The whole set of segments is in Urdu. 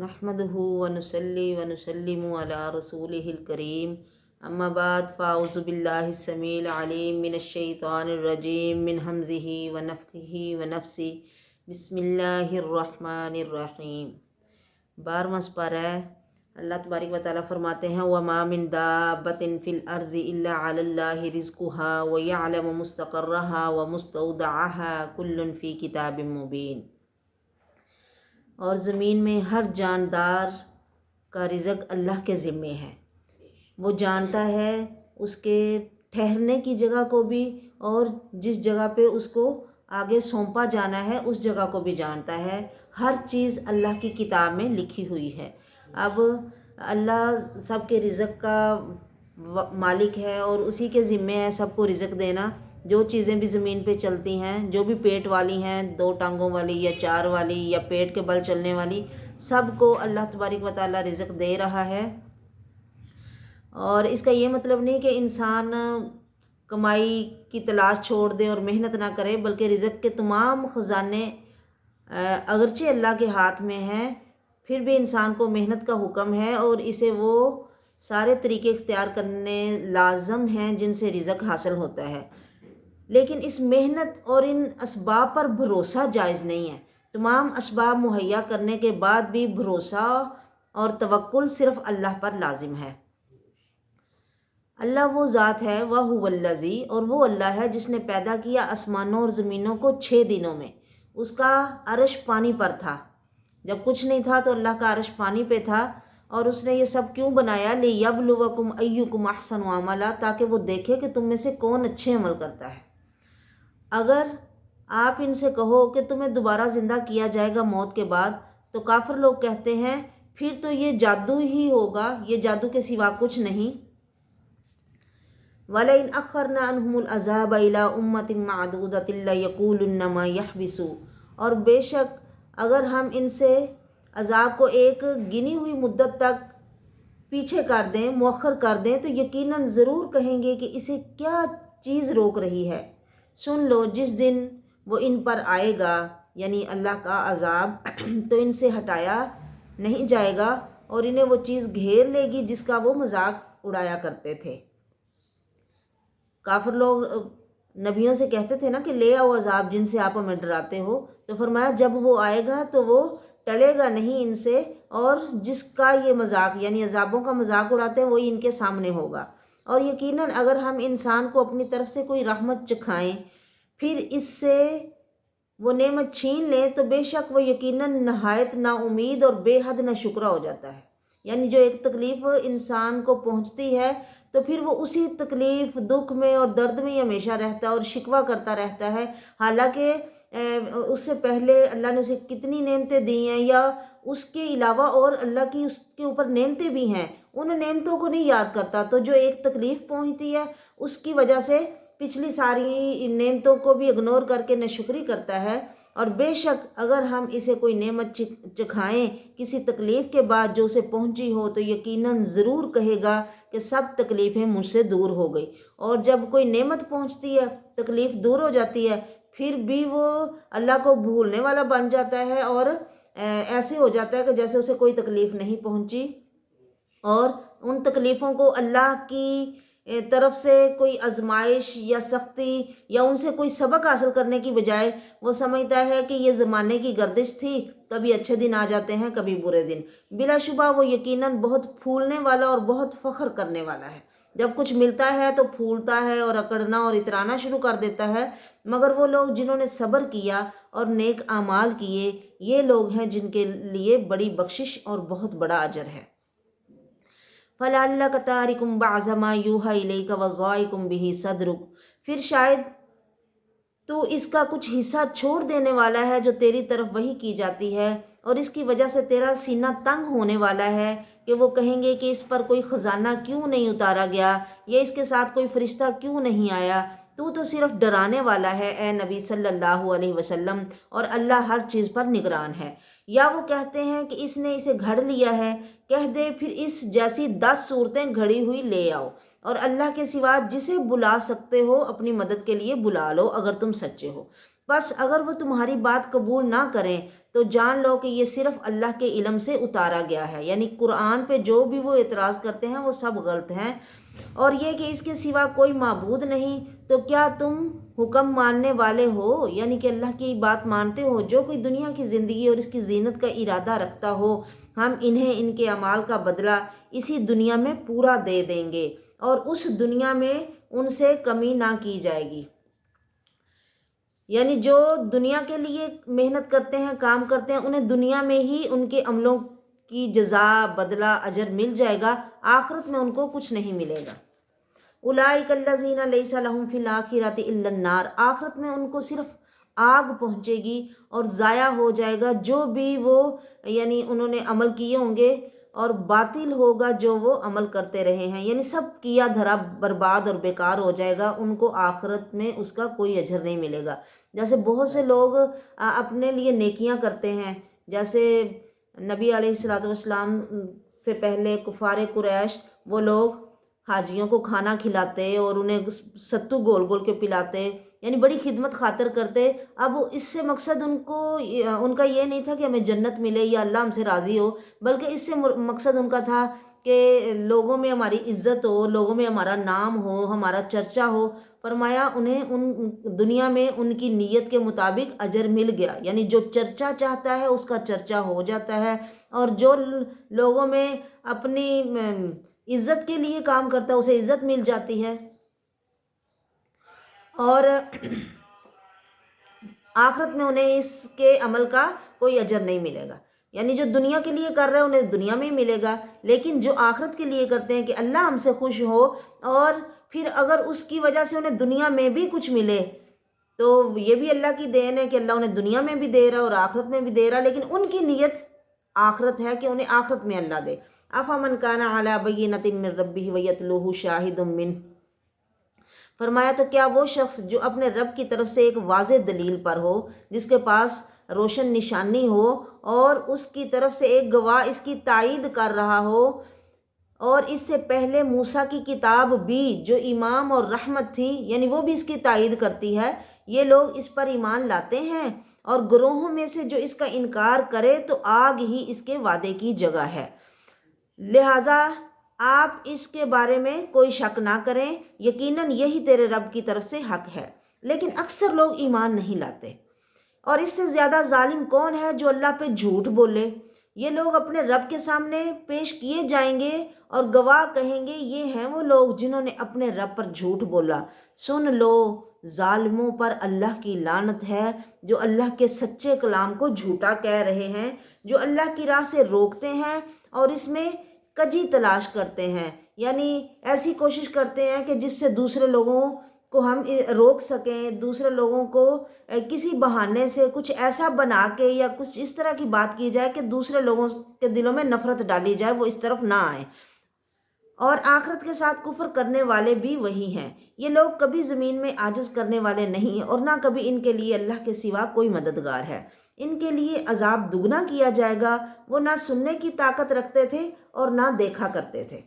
نحمده ونصلي ونسلم على رسوله الكريم اما بعد فاعوذ باللہ السمیع العلیم من الشیطان الرجیم من حمزه ونفخه ونفثه بسم اللہ الرحمن الرحیم۔ 12واں پارہ ہے۔ اللہ تبارک و تعالیٰ فرماتے ہیں وَمَا مِن دَابَّةٍ فِي الْأَرْضِ إِلَّا عَلَى اللَّهِ رِزْقُهَا وَيَعْلَمُ مُسْتَقَرَّهَا وَمُسْتَوْدَعَهَا كُلٌّ فِي كِتَابٍ مُبِينٍ۔ اور زمین میں ہر جاندار کا رزق اللہ کے ذمے ہے۔ وہ جانتا ہے اس کے ٹھہرنے کی جگہ کو بھی، اور جس جگہ پہ اس کو آگے سونپا جانا ہے اس جگہ کو بھی جانتا ہے۔ ہر چیز اللہ کی کتاب میں لکھی ہوئی ہے۔ اب اللہ سب کے رزق کا مالک ہے اور اسی کے ذمے ہے سب کو رزق دینا۔ جو چیزیں بھی زمین پہ چلتی ہیں، جو بھی پیٹ والی ہیں، 2 ٹانگوں والی یا 4 والی یا پیٹ کے بل چلنے والی، سب کو اللہ تبارک و تعالیٰ رزق دے رہا ہے۔ اور اس کا یہ مطلب نہیں کہ انسان کمائی کی تلاش چھوڑ دے اور محنت نہ کرے، بلکہ رزق کے تمام خزانے اگرچہ اللہ کے ہاتھ میں ہیں، پھر بھی انسان کو محنت کا حکم ہے اور اسے وہ سارے طریقے اختیار کرنے لازم ہیں جن سے رزق حاصل ہوتا ہے۔ لیکن اس محنت اور ان اسباب پر بھروسہ جائز نہیں ہے۔ تمام اسباب مہیا کرنے کے بعد بھی بھروسہ اور توکل صرف اللہ پر لازم ہے۔ اللہ وہ ذات ہے وَهُوَ الَّذِي، اور وہ اللہ ہے جس نے پیدا کیا آسمانوں اور زمینوں کو 6 دنوں میں۔ اس کا عرش پانی پر تھا۔ جب کچھ نہیں تھا تو اللہ کا عرش پانی پہ تھا، اور اس نے یہ سب کیوں بنایا؟ لِيَبْلُوَكُمْ أَيُّكُمْ أَحْسَنُ عَمَلًا، تاکہ وہ دیکھے کہ تم میں سے کون اچھے عمل کرتا ہے۔ اگر آپ ان سے کہو کہ تمہیں دوبارہ زندہ کیا جائے گا موت کے بعد، تو کافر لوگ کہتے ہیں پھر تو یہ جادو ہی ہوگا، یہ جادو کے سوا کچھ نہیں۔ وَلَئِنْ أَخَّرْنَا عَنْهُمُ الْعَذَابَ إِلَىٰ أُمَّةٍ مَّعْدُودَةٍ لَّيَقُولُنَّ مَا يَحْبِسُ، اور بے شک اگر ہم ان سے عذاب کو ایک گنی ہوئی مدت تک پیچھے کر دیں، مؤخر کر دیں، تو یقیناً ضرور کہیں گے کہ اسے کیا چیز روک رہی ہے۔ سن لو جس دن وہ ان پر آئے گا، یعنی اللہ کا عذاب، تو ان سے ہٹایا نہیں جائے گا اور انہیں وہ چیز گھیر لے گی جس کا وہ مذاق اڑایا کرتے تھے۔ کافر لوگ نبیوں سے کہتے تھے نا کہ لے آؤ عذاب جن سے آپ ہمیں ڈراتے ہو، تو فرمایا جب وہ آئے گا تو وہ ٹلے گا نہیں ان سے، اور جس کا یہ مذاق یعنی عذابوں کا مذاق اڑاتے ہیں وہی ان کے سامنے ہوگا۔ اور یقیناً اگر ہم انسان کو اپنی طرف سے کوئی رحمت چکھائیں پھر اس سے وہ نعمت چھین لیں، تو بے شک وہ یقیناً نہایت نا امید اور بے حد نہ شکرہ ہو جاتا ہے۔ یعنی جو ایک تکلیف انسان کو پہنچتی ہے تو پھر وہ اسی تکلیف، دکھ میں اور درد میں ہی ہمیشہ رہتا ہے اور شکوہ کرتا رہتا ہے، حالانکہ اس سے پہلے اللہ نے اسے کتنی نعمتیں دی ہیں، یا اس کے علاوہ اور اللہ کی اس کے اوپر نعمتیں بھی ہیں، ان نعمتوں کو نہیں یاد کرتا۔ تو جو ایک تکلیف پہنچتی ہے اس کی وجہ سے پچھلی ساری نعمتوں کو بھی اگنور کر کے ناشکری کرتا ہے۔ اور بے شک اگر ہم اسے کوئی نعمت چکھائیں کسی تکلیف کے بعد جو اسے پہنچی ہو، تو یقیناً ضرور کہے گا کہ سب تکلیفیں مجھ سے دور ہو گئی۔ اور جب کوئی نعمت پہنچتی ہے، تکلیف دور ہو جاتی ہے، پھر بھی وہ اللہ کو بھولنے والا بن جاتا ہے اور ایسے ہو جاتا ہے کہ جیسے اسے کوئی تکلیف نہیں پہنچی، اور ان تکلیفوں کو اللہ کی طرف سے کوئی آزمائش یا سختی یا ان سے کوئی سبق حاصل کرنے کی بجائے وہ سمجھتا ہے کہ یہ زمانے کی گردش تھی، کبھی اچھے دن آ جاتے ہیں کبھی برے دن۔ بلا شبہ وہ یقیناً بہت پھولنے والا اور بہت فخر کرنے والا ہے۔ جب کچھ ملتا ہے تو پھولتا ہے اور اکڑنا اور اترانا شروع کر دیتا ہے، مگر وہ لوگ جنہوں نے صبر کیا اور نیک اعمال کیے، یہ لوگ ہیں جن کے لیے بڑی بخشش اور بہت بڑا اجر ہے۔ فَلَعَلَّكَ تَارِكٌ بَعْضَ مَا يُوحَىٰ إِلَيْكَ وَضَائِقٌ بِهِ صَدْرُكَ، پھر شاید تو اس کا کچھ حصہ چھوڑ دینے والا ہے جو تیری طرف وحی کی جاتی ہے، اور اس کی وجہ سے تیرا سینہ تنگ ہونے والا ہے کہ وہ کہیں گے کہ اس پر کوئی خزانہ کیوں نہیں اتارا گیا، یا اس کے ساتھ کوئی فرشتہ کیوں نہیں آیا۔ تو صرف ڈرانے والا ہے اے نبی صلی اللہ علیہ وسلم، اور اللہ ہر چیز پر نگران ہے۔ یا وہ کہتے ہیں کہ اس نے اسے گھڑ لیا ہے، کہہ دے پھر اس جیسی 10 صورتیں گھڑی ہوئی لے آؤ، اور اللہ کے سوا جسے بلا سکتے ہو اپنی مدد کے لیے بلا لو اگر تم سچے ہو۔ بس اگر وہ تمہاری بات قبول نہ کریں تو جان لو کہ یہ صرف اللہ کے علم سے اتارا گیا ہے، یعنی قرآن پہ جو بھی وہ اعتراض کرتے ہیں وہ سب غلط ہیں، اور یہ کہ اس کے سوا کوئی معبود نہیں۔ تو کیا تم حکم ماننے والے ہو، یعنی کہ اللہ کی بات مانتے ہو؟ جو کوئی دنیا کی زندگی اور اس کی زینت کا ارادہ رکھتا ہو، ہم انہیں ان کے اعمال کا بدلہ اسی دنیا میں پورا دے دیں گے، اور اس دنیا میں ان سے کمی نہ کی جائے گی۔ یعنی جو دنیا کے لیے محنت کرتے ہیں، کام کرتے ہیں، انہیں دنیا میں ہی ان کے عملوں کی جزا، بدلہ، اجر مل جائے گا، آخرت میں ان کو کچھ نہیں ملے گا۔ اولئک الذین لیس لہم فی الآخرۃ الا النار، آخرت میں ان کو صرف آگ پہنچے گی اور ضائع ہو جائے گا جو بھی وہ یعنی انہوں نے عمل کیے ہوں گے، اور باطل ہوگا جو وہ عمل کرتے رہے ہیں، یعنی سب کیا دھرا برباد اور بیکار ہو جائے گا، ان کو آخرت میں اس کا کوئی اجر نہیں ملے گا۔ جیسے بہت سے لوگ اپنے لیے نیکیاں کرتے ہیں، جیسے نبی علیہ الصلوۃ والسلام سے پہلے کفار قریش، وہ لوگ حاجیوں کو کھانا کھلاتے اور انہیں ستو گول گول کے پلاتے، یعنی بڑی خدمت خاطر کرتے۔ اب اس سے مقصد ان کا یہ نہیں تھا کہ ہمیں جنت ملے یا اللہ ہم سے راضی ہو، بلکہ اس سے مقصد ان کا تھا کہ لوگوں میں ہماری عزت ہو، لوگوں میں ہمارا نام ہو، ہمارا چرچا ہو۔ فرمایا انہیں ان دنیا میں ان کی نیت کے مطابق اجر مل گیا، یعنی جو چرچا چاہتا ہے اس کا چرچا ہو جاتا ہے، اور جو لوگوں میں اپنی عزت کے لیے کام کرتا ہے اسے عزت مل جاتی ہے، اور آخرت میں انہیں اس کے عمل کا کوئی اجر نہیں ملے گا۔ یعنی جو دنیا کے لیے کر رہے ہیں انہیں دنیا میں ہی ملے گا، لیکن جو آخرت کے لیے کرتے ہیں کہ اللہ ہم سے خوش ہو، اور پھر اگر اس کی وجہ سے انہیں دنیا میں بھی کچھ ملے تو یہ بھی اللہ کی دین ہے کہ اللہ انہیں دنیا میں بھی دے رہا اور آخرت میں بھی دے رہا، لیکن ان کی نیت آخرت ہے کہ انہیں آخرت میں اللہ دے۔ افمن کان علی بینۃ من ربہ ویتلوہ شاہد منہ، فرمایا تو کیا وہ شخص جو اپنے رب کی طرف سے ایک واضح دلیل پر ہو، جس کے پاس روشن نشانی ہو، اور اس کی طرف سے ایک گواہ اس کی تائید کر رہا ہو، اور اس سے پہلے موسیٰ کی کتاب بھی جو امام اور رحمت تھی، یعنی وہ بھی اس کی تائید کرتی ہے، یہ لوگ اس پر ایمان لاتے ہیں، اور گروہوں میں سے جو اس کا انکار کرے تو آگ ہی اس کے وعدے کی جگہ ہے، لہٰذا آپ اس کے بارے میں کوئی شک نہ کریں، یقیناً یہی تیرے رب کی طرف سے حق ہے۔ لیکن اکثر لوگ ایمان نہیں لاتے، اور اس سے زیادہ ظالم کون ہے جو اللہ پہ جھوٹ بولے؟ یہ لوگ اپنے رب کے سامنے پیش کیے جائیں گے اور گواہ کہیں گے یہ ہیں وہ لوگ جنہوں نے اپنے رب پر جھوٹ بولا۔ سن لو، ظالموں پر اللہ کی لعنت ہے، جو اللہ کے سچے کلام کو جھوٹا کہہ رہے ہیں، جو اللہ کی راہ سے روکتے ہیں اور اس میں کجی تلاش کرتے ہیں، یعنی ایسی کوشش کرتے ہیں کہ جس سے دوسرے لوگوں کو ہم روک سکیں، دوسرے لوگوں کو کسی بہانے سے کچھ ایسا بنا کے یا کچھ اس طرح کی بات کی جائے کہ دوسرے لوگوں کے دلوں میں نفرت ڈالی جائے، وہ اس طرف نہ آئیں۔ اور آخرت کے ساتھ کفر کرنے والے بھی وہی ہیں۔ یہ لوگ کبھی زمین میں عاجز کرنے والے نہیں ہیں، اور نہ کبھی ان کے لیے اللہ کے سوا کوئی مددگار ہے۔ ان کے لیے عذاب دگنا کیا جائے گا، وہ نہ سننے کی طاقت رکھتے تھے اور نہ دیکھا کرتے تھے،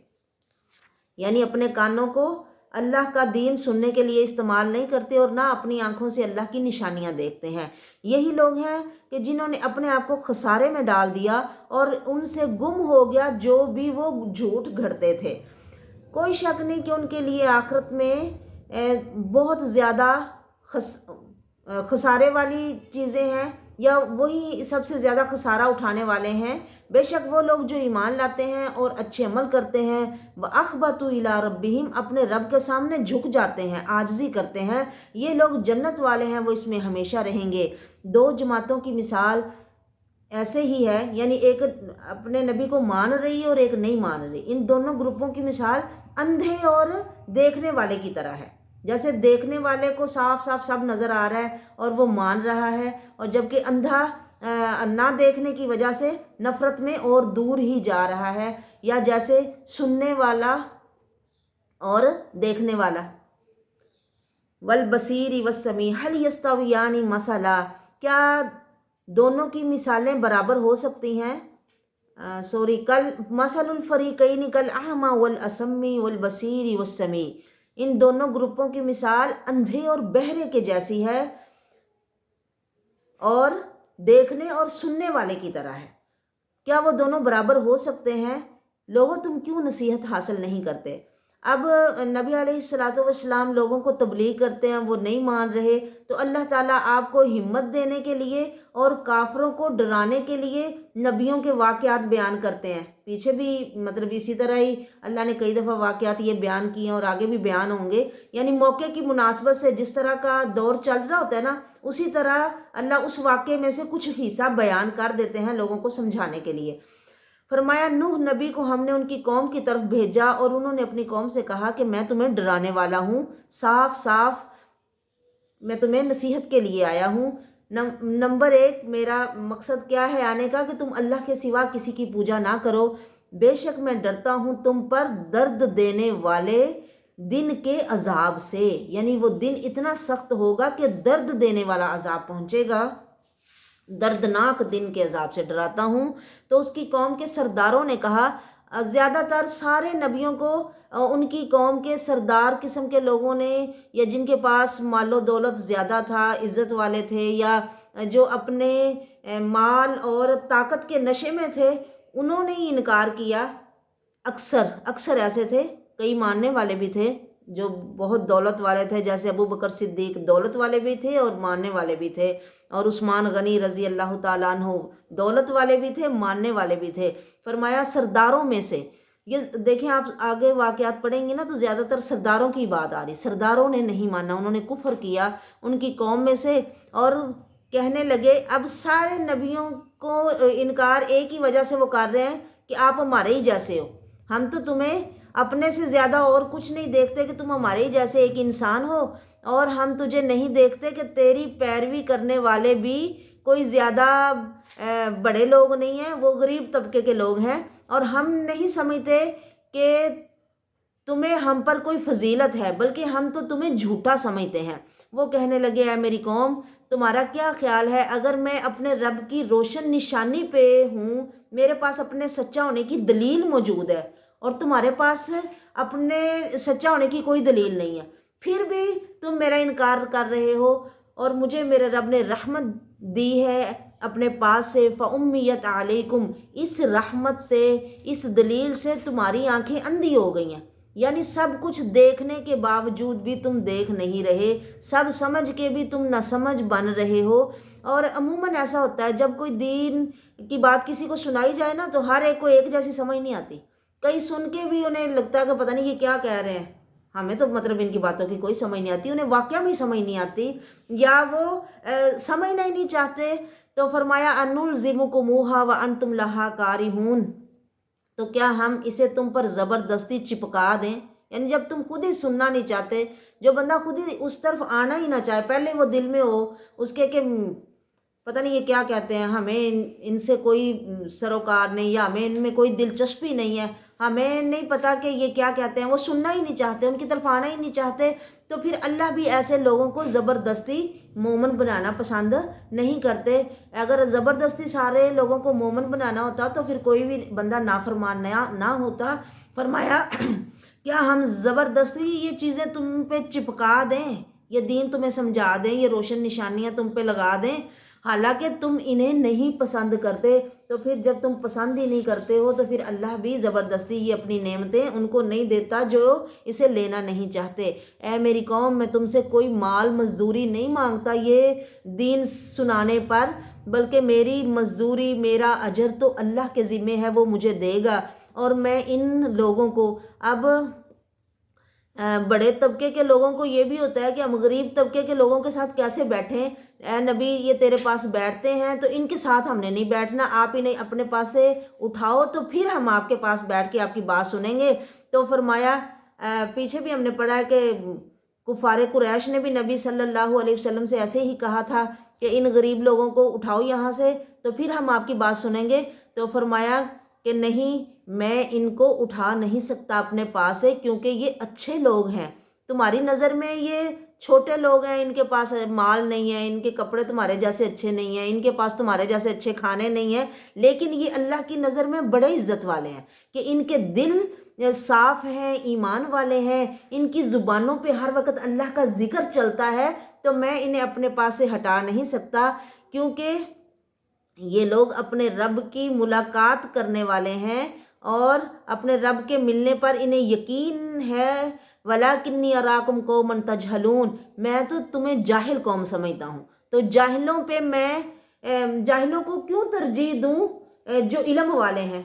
یعنی اپنے کانوں کو اللہ کا دین سننے کے لیے استعمال نہیں کرتے، اور نہ اپنی آنکھوں سے اللہ کی نشانیاں دیکھتے ہیں۔ یہی لوگ ہیں کہ جنہوں نے اپنے آپ کو خسارے میں ڈال دیا، اور ان سے گم ہو گیا جو بھی وہ جھوٹ گھڑتے تھے۔ کوئی شک نہیں کہ ان کے لیے آخرت میں بہت زیادہ خسارے والی چیزیں ہیں، یا وہی سب سے زیادہ خسارہ اٹھانے والے ہیں۔ بے شک وہ لوگ جو ایمان لاتے ہیں اور اچھے عمل کرتے ہیں، وَأَخْبَتُوا إِلَىٰ رَبِّهِمْ، اپنے رب کے سامنے جھک جاتے ہیں، عاجزی کرتے ہیں، یہ لوگ جنت والے ہیں، وہ اس میں ہمیشہ رہیں گے۔ دو جماعتوں کی مثال ایسے ہی ہے، یعنی ایک اپنے نبی کو مان رہی ہے اور ایک نہیں مان رہی۔ ان دونوں گروپوں کی مثال اندھے اور دیکھنے والے کی طرح ہے۔ جیسے دیکھنے والے کو صاف صاف سب نظر آ رہا ہے اور وہ مان رہا ہے، اور جبکہ اندھا نہ دیکھنے کی وجہ سے نفرت میں اور دور ہی جا رہا ہے، یا جیسے سننے والا اور دیکھنے والا۔ والبصیر والسمیع هل یستویان مثلا، کیا دونوں کی مثالیں برابر ہو سکتی ہیں؟ کل مثل الفریقین کالاعمی والاصم والبصیر والسمیع، ان دونوں گروپوں کی مثال اندھے اور بہرے کے جیسی ہے۔ اور دیکھنے اور سننے والے کی طرح ہے۔ کیا وہ دونوں برابر ہو سکتے ہیں؟ لوگوں تم کیوں نصیحت حاصل نہیں کرتے؟ اب نبی علیہ الصلاۃ والسلام لوگوں کو تبلیغ کرتے ہیں، وہ نہیں مان رہے، تو اللہ تعالیٰ آپ کو ہمت دینے کے لیے اور کافروں کو ڈرانے کے لیے نبیوں کے واقعات بیان کرتے ہیں۔ پیچھے بھی مطلب اسی طرح ہی اللہ نے کئی دفعہ واقعات یہ بیان کیے ہیں اور آگے بھی بیان ہوں گے، یعنی موقع کی مناسبت سے جس طرح کا دور چل رہا ہوتا ہے نا، اسی طرح اللہ اس واقعے میں سے کچھ حصہ بیان کر دیتے ہیں لوگوں کو سمجھانے کے لیے۔ فرمایا نوح نبی کو ہم نے ان کی قوم کی طرف بھیجا اور انہوں نے اپنی قوم سے کہا کہ میں تمہیں ڈرانے والا ہوں، صاف صاف میں تمہیں نصیحت کے لیے آیا ہوں۔ نمبر 1 میرا مقصد کیا ہے آنے کا، کہ تم اللہ کے سوا کسی کی پوجا نہ کرو۔ بے شک میں ڈرتا ہوں تم پر درد دینے والے دن کے عذاب سے، یعنی وہ دن اتنا سخت ہوگا کہ درد دینے والا عذاب پہنچے گا، دردناک دن کے عذاب سے ڈراتا ہوں۔ تو اس کی قوم کے سرداروں نے کہا، زیادہ تر سارے نبیوں کو ان کی قوم کے سردار قسم کے لوگوں نے، یا جن کے پاس مال و دولت زیادہ تھا، عزت والے تھے، یا جو اپنے مال اور طاقت کے نشے میں تھے، انہوں نے ہی انکار کیا۔ اکثر ایسے تھے، کئی ماننے والے بھی تھے جو بہت دولت والے تھے، جیسے ابو بکر صدیق دولت والے بھی تھے اور ماننے والے بھی تھے، اور عثمان غنی رضی اللہ تعالیٰ عنہ دولت والے بھی تھے، ماننے والے بھی تھے۔ فرمایا سرداروں میں سے، یہ دیکھیں آپ آگے واقعات پڑھیں گے نا تو زیادہ تر سرداروں کی بات آ رہی، سرداروں نے نہیں مانا، انہوں نے کفر کیا ان کی قوم میں سے، اور کہنے لگے اب سارے نبیوں کو انکار ایک ہی وجہ سے وہ کر رہے ہیں کہ آپ ہمارے ہی جیسے ہو، ہم تو تمہیں اپنے سے زیادہ اور کچھ نہیں دیکھتے کہ تم ہمارے ہی جیسے ایک انسان ہو، اور ہم تجھے نہیں دیکھتے کہ تیری پیروی کرنے والے بھی کوئی زیادہ بڑے لوگ نہیں ہیں، وہ غریب طبقے کے لوگ ہیں، اور ہم نہیں سمجھتے کہ تمہیں ہم پر کوئی فضیلت ہے، بلکہ ہم تو تمہیں جھوٹا سمجھتے ہیں۔ وہ کہنے لگے اے میری قوم، تمہارا کیا خیال ہے اگر میں اپنے رب کی روشن نشانی پہ ہوں، میرے پاس اپنے سچا ہونے کی دلیل موجود ہے، اور تمہارے پاس اپنے سچا ہونے کی کوئی دلیل نہیں ہے، پھر بھی تم میرا انکار کر رہے ہو، اور مجھے میرے رب نے رحمت دی ہے اپنے پاس سے، فَأُمِّيَتْ عَلَيْكُمْ، اس رحمت سے، اس دلیل سے تمہاری آنکھیں اندھی ہو گئی ہیں، یعنی سب کچھ دیکھنے کے باوجود بھی تم دیکھ نہیں رہے، سب سمجھ کے بھی تم نہ سمجھ بن رہے ہو۔ اور عموماً ایسا ہوتا ہے جب کوئی دین کی بات کسی کو سنائی جائے نا تو ہر ایک کو ایک جیسی سمجھ نہیں آتی، کئی سن کے بھی انہیں لگتا ہے کہ پتہ نہیں یہ کیا کہہ رہے ہیں، ہمیں تو مطلب ان کی باتوں کی کوئی سمجھ نہیں آتی، انہیں واقعہ میں سمجھ نہیں آتی، یا وہ سمجھنا ہی نہیں چاہتے۔ تو فرمایا أَنُلْزِمُكُمُوهَا وَأَنْتُمْ لَهَا كَارِهُونَ، تو کیا ہم اسے تم پر زبردستی چپکا دیں؟ یعنی جب تم خود ہی سننا نہیں چاہتے، جو بندہ خود ہی اس طرف آنا ہی نہ چاہے، پہلے وہ دل میں ہو اس کے کہ پتہ نہیں یہ کیا کہتے ہیں، ہمیں ان سے کوئی سروکار نہیں، یا ہمیں ان میں کوئی دلچسپی نہیں ہے، ہمیں نہیں پتہ کہ یہ کیا کہتے ہیں، وہ سننا ہی نہیں چاہتے، ان کی طرف آنا ہی نہیں چاہتے، تو پھر اللہ بھی ایسے لوگوں کو زبردستی مومن بنانا پسند نہیں کرتے۔ اگر زبردستی سارے لوگوں کو مومن بنانا ہوتا تو پھر کوئی بھی بندہ نافرمان نہ ہوتا۔ فرمایا کیا ہم زبردستی یہ چیزیں تم پہ چپکا دیں، یہ دین تمہیں سمجھا دیں، یہ روشن نشانیاں تم پہ لگا دیں، حالانکہ تم انہیں نہیں پسند کرتے؟ تو پھر جب تم پسند ہی نہیں کرتے ہو تو پھر اللہ بھی زبردستی یہ اپنی نعمتیں ان کو نہیں دیتا جو اسے لینا نہیں چاہتے۔ اے میری قوم، میں تم سے کوئی مال مزدوری نہیں مانگتا یہ دین سنانے پر، بلکہ میری مزدوری، میرا اجر تو اللہ کے ذمے ہے، وہ مجھے دے گا، اور میں ان لوگوں کو اب بڑے طبقے کے لوگوں کو یہ بھی ہوتا ہے کہ ہم غریب طبقے کے لوگوں کے ساتھ کیسے بیٹھیں؟ اے نبی، یہ تیرے پاس بیٹھتے ہیں تو ان کے ساتھ ہم نے نہیں بیٹھنا، آپ انہیں اپنے پاس سے اٹھاؤ تو پھر ہم آپ کے پاس بیٹھ کے آپ کی بات سنیں گے۔ تو فرمایا پیچھے بھی ہم نے پڑھا ہے کہ کفار قریش نے بھی نبی صلی اللہ علیہ وسلم سے ایسے ہی کہا تھا کہ ان غریب لوگوں کو اٹھاؤ یہاں سے تو پھر ہم آپ کی بات سنیں گے۔ تو فرمایا کہ نہیں، میں ان کو اٹھا نہیں سکتا اپنے پاس سے، کیونکہ یہ اچھے لوگ ہیں، تمہاری نظر میں یہ چھوٹے لوگ ہیں، ان کے پاس مال نہیں ہے، ان کے کپڑے تمہارے جیسے اچھے نہیں ہیں، ان کے پاس تمہارے جیسے اچھے کھانے نہیں ہیں، لیکن یہ اللہ کی نظر میں بڑے عزت والے ہیں کہ ان کے دل صاف ہیں، ایمان والے ہیں، ان کی زبانوں پہ ہر وقت اللہ کا ذکر چلتا ہے، تو میں انہیں اپنے پاس سے ہٹا نہیں سکتا۔ کیونکہ یہ لوگ اپنے رب کی ملاقات کرنے والے ہیں اور اپنے رب کے ملنے پر انہیں یقین ہے۔ وَلَٰكِنِّي أَرَاكُمْ قَوْمًا تَجْهَلُونَ، میں تو تمہیں جاہل قوم سمجھتا ہوں، تو جاہلوں پہ میں جاہلوں کو کیوں ترجیح دوں جو علم والے ہیں؟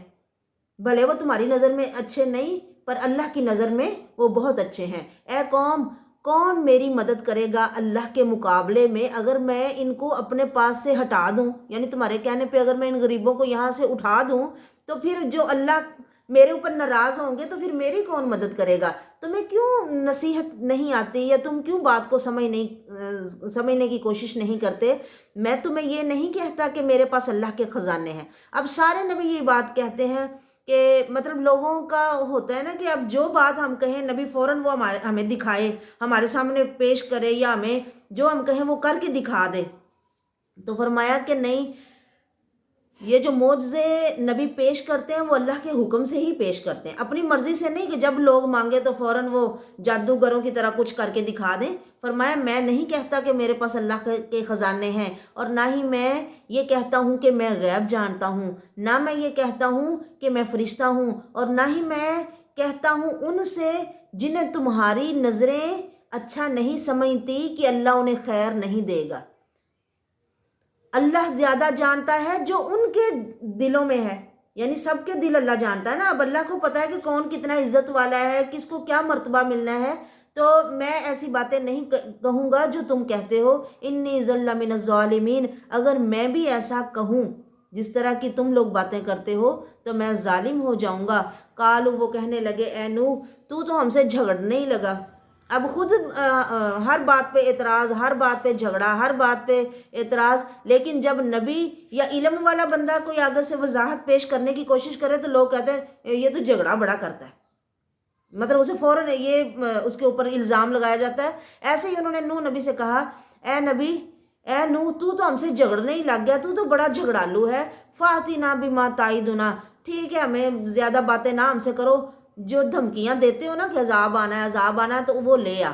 بھلے وہ تمہاری نظر میں اچھے نہیں پر اللہ کی نظر میں وہ بہت اچھے ہیں۔ اے قوم، کون میری مدد کرے گا اللہ کے مقابلے میں اگر میں ان کو اپنے پاس سے ہٹا دوں؟ یعنی تمہارے کہنے پہ اگر میں ان غریبوں کو یہاں سے اٹھا دوں تو پھر جو اللہ میرے اوپر ناراض ہوں گے تو پھر میری کون مدد کرے گا؟ تمہیں کیوں نصیحت نہیں آتی یا تم کیوں بات کو سمجھنے کی کوشش نہیں کرتے؟ میں تمہیں یہ نہیں کہتا کہ میرے پاس اللہ کے خزانے ہیں۔ اب سارے نبی یہ بات کہتے ہیں کہ مطلب لوگوں کا ہوتا ہے نا کہ اب جو بات ہم کہیں نبی فوراً وہ ہمیں دکھائے، ہمارے سامنے پیش کرے یا ہمیں جو ہم کہیں وہ کر کے دکھا دے۔ تو فرمایا کہ نہیں، یہ جو معجزے نبی پیش کرتے ہیں وہ اللہ کے حکم سے ہی پیش کرتے ہیں، اپنی مرضی سے نہیں کہ جب لوگ مانگے تو فوراً وہ جادوگروں کی طرح کچھ کر کے دکھا دیں۔ فرمایا میں نہیں کہتا کہ میرے پاس اللہ کے خزانے ہیں، اور نہ ہی میں یہ کہتا ہوں کہ میں غیب جانتا ہوں، نہ میں یہ کہتا ہوں کہ میں فرشتہ ہوں، اور نہ ہی میں کہتا ہوں ان سے جنہیں تمہاری نظریں اچھا نہیں سمجھتی کہ اللہ انہیں خیر نہیں دے گا۔ اللہ زیادہ جانتا ہے جو ان کے دلوں میں ہے، یعنی سب کے دل اللہ جانتا ہے نا۔ اب اللہ کو پتہ ہے کہ کون کتنا عزت والا ہے، کس کو کیا مرتبہ ملنا ہے، تو میں ایسی باتیں نہیں کہوں گا جو تم کہتے ہو۔ انی ذل من الظالمین، اگر میں بھی ایسا کہوں جس طرح کی تم لوگ باتیں کرتے ہو تو میں ظالم ہو جاؤں گا۔ قالو، وہ کہنے لگے، اے نوح تو ہم سے جھگڑنے ہی لگا۔ اب خود ہر بات پہ اعتراض، ہر بات پہ جھگڑا، ہر بات پہ اعتراض، لیکن جب نبی یا علم والا بندہ کوئی آگے سے وضاحت پیش کرنے کی کوشش کرے تو لوگ کہتے ہیں یہ تو جھگڑا بڑا کرتا ہے، مطلب اسے فوراً یہ اس کے اوپر الزام لگایا جاتا ہے۔ ایسے ہی انہوں نے نوح نبی سے کہا، اے نبی، اے نوح تو ہم سے جھگڑنے ہی لگ گیا، تو بڑا جھگڑالو ہے۔ فَأْتِنَا بِمَا تَعِدُنَا، ٹھیک ہے ہمیں زیادہ باتیں نہ ہم سے کرو، جو دھمکیاں دیتے ہو نا کہ عذاب آنا ہے تو وہ لے آ۔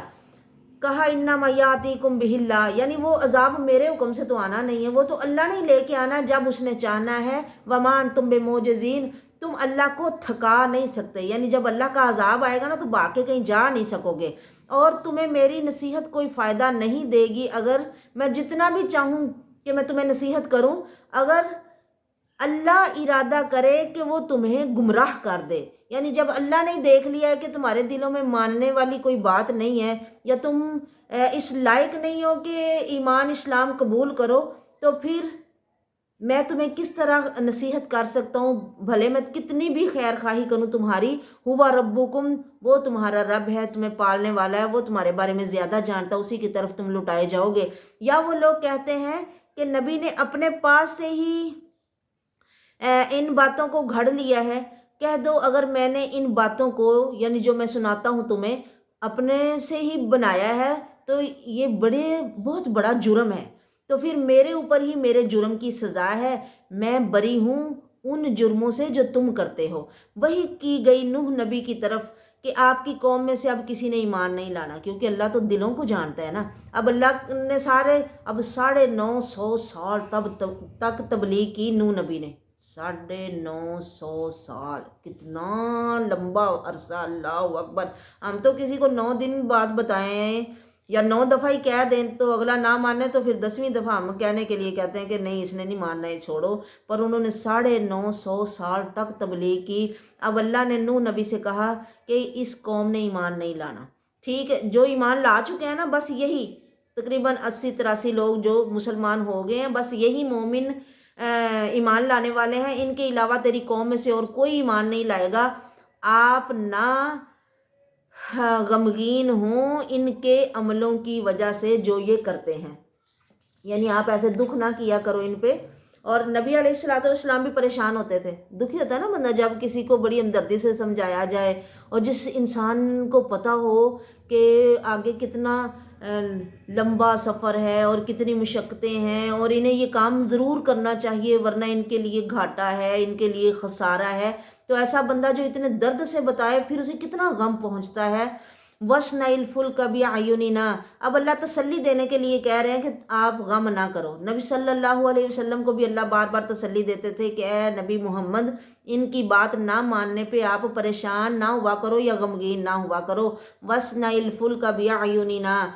کہا انما یاتیکم بہ اللہ، یعنی وہ عذاب میرے حکم سے تو آنا نہیں ہے، وہ تو اللہ نے لے کے آنا جب اس نے چاہنا ہے۔ وما انتم بمعجزین، تم اللہ کو تھکا نہیں سکتے، یعنی جب اللہ کا عذاب آئے گا نا تو باقی کہیں جا نہیں سکو گے، اور تمہیں میری نصیحت کوئی فائدہ نہیں دے گی۔ اگر میں جتنا بھی چاہوں کہ میں تمہیں نصیحت کروں، اگر اللہ ارادہ کرے کہ وہ تمہیں گمراہ کر دے، یعنی جب اللہ نے دیکھ لیا ہے کہ تمہارے دلوں میں ماننے والی کوئی بات نہیں ہے یا تم اس لائق نہیں ہو کہ ایمان اسلام قبول کرو، تو پھر میں تمہیں کس طرح نصیحت کر سکتا ہوں؟ بھلے میں کتنی بھی خیر خواہی کروں تمہاری، ہوا ربکم، وہ تمہارا رب ہے، تمہیں پالنے والا ہے، وہ تمہارے بارے میں زیادہ جانتا، اسی کی طرف تم لٹائے جاؤ گے۔ یا وہ لوگ کہتے ہیں کہ نبی نے اپنے پاس سے ہی ان باتوں کو گھڑ لیا ہے۔ کہہ دو اگر میں نے ان باتوں کو، یعنی جو میں سناتا ہوں تمہیں، اپنے سے ہی بنایا ہے تو یہ بہت بڑا جرم ہے، تو پھر میرے اوپر ہی میرے جرم کی سزا ہے، میں بری ہوں ان جرموں سے جو تم کرتے ہو۔ وہی کی گئی نوح نبی کی طرف کہ آپ کی قوم میں سے اب کسی نے ایمان نہیں لانا، کیونکہ اللہ تو دلوں کو جانتا ہے نا۔ اب اللہ نے اب 950 سال تک تبلیغ کی نوح نبی نے، 950 سال، کتنا لمبا عرصہ، اللہ اکبر۔ ہم تو کسی کو 9 دن بعد بتائیں یا 9 دفعہ ہی کہہ دیں تو اگلا نہ مانے تو پھر 10ویں دفعہ ہم کہنے کے لیے کہتے ہیں کہ نہیں اس نے نہیں ماننا ہے، چھوڑو، پر انہوں نے 950 سال تک تبلیغ کی۔ اب اللہ نے نوح نبی سے کہا کہ اس قوم نے ایمان نہیں لانا، ٹھیک ہے، جو ایمان لا چکے ہیں نا، بس یہی تقریباً 80-83 لوگ جو مسلمان ہو گئے ہیں، بس یہی مومن ایمان لانے والے ہیں، ان کے علاوہ تیری قوم میں سے اور کوئی ایمان نہیں لائے گا۔ آپ نہ غمگین ہوں ان کے عملوں کی وجہ سے جو یہ کرتے ہیں، یعنی آپ ایسے دکھ نہ کیا کرو ان پہ۔ اور نبی علیہ السلام بھی پریشان ہوتے تھے، دکھی ہوتا ہے نا بندہ جب کسی کو بڑی ہمدردی سے سمجھایا جائے، اور جس انسان کو پتہ ہو کہ آگے کتنا لمبا سفر ہے اور کتنی مشقتیں ہیں اور انہیں یہ کام ضرور کرنا چاہیے ورنہ ان کے لیے گھاٹا ہے، ان کے لیے خسارہ ہے، تو ایسا بندہ جو اتنے درد سے بتائے پھر اسے کتنا غم پہنچتا ہے۔ وَاسْنَعِ الْفُلْكَ بِأَعْيُنِنَا، اب اللہ تسلی دینے کے لیے کہہ رہے ہیں کہ آپ غم نہ کرو۔ نبی صلی اللہ علیہ وسلم کو بھی اللہ بار بار تسلی دیتے تھے کہ اے نبی محمد، ان کی بات نہ ماننے پہ آپ پریشان نہ ہوا کرو یا غمگین نہ ہوا کرو۔ وَاسْنَعِ الْفُلْكَ بِأَعْيُنِنَا،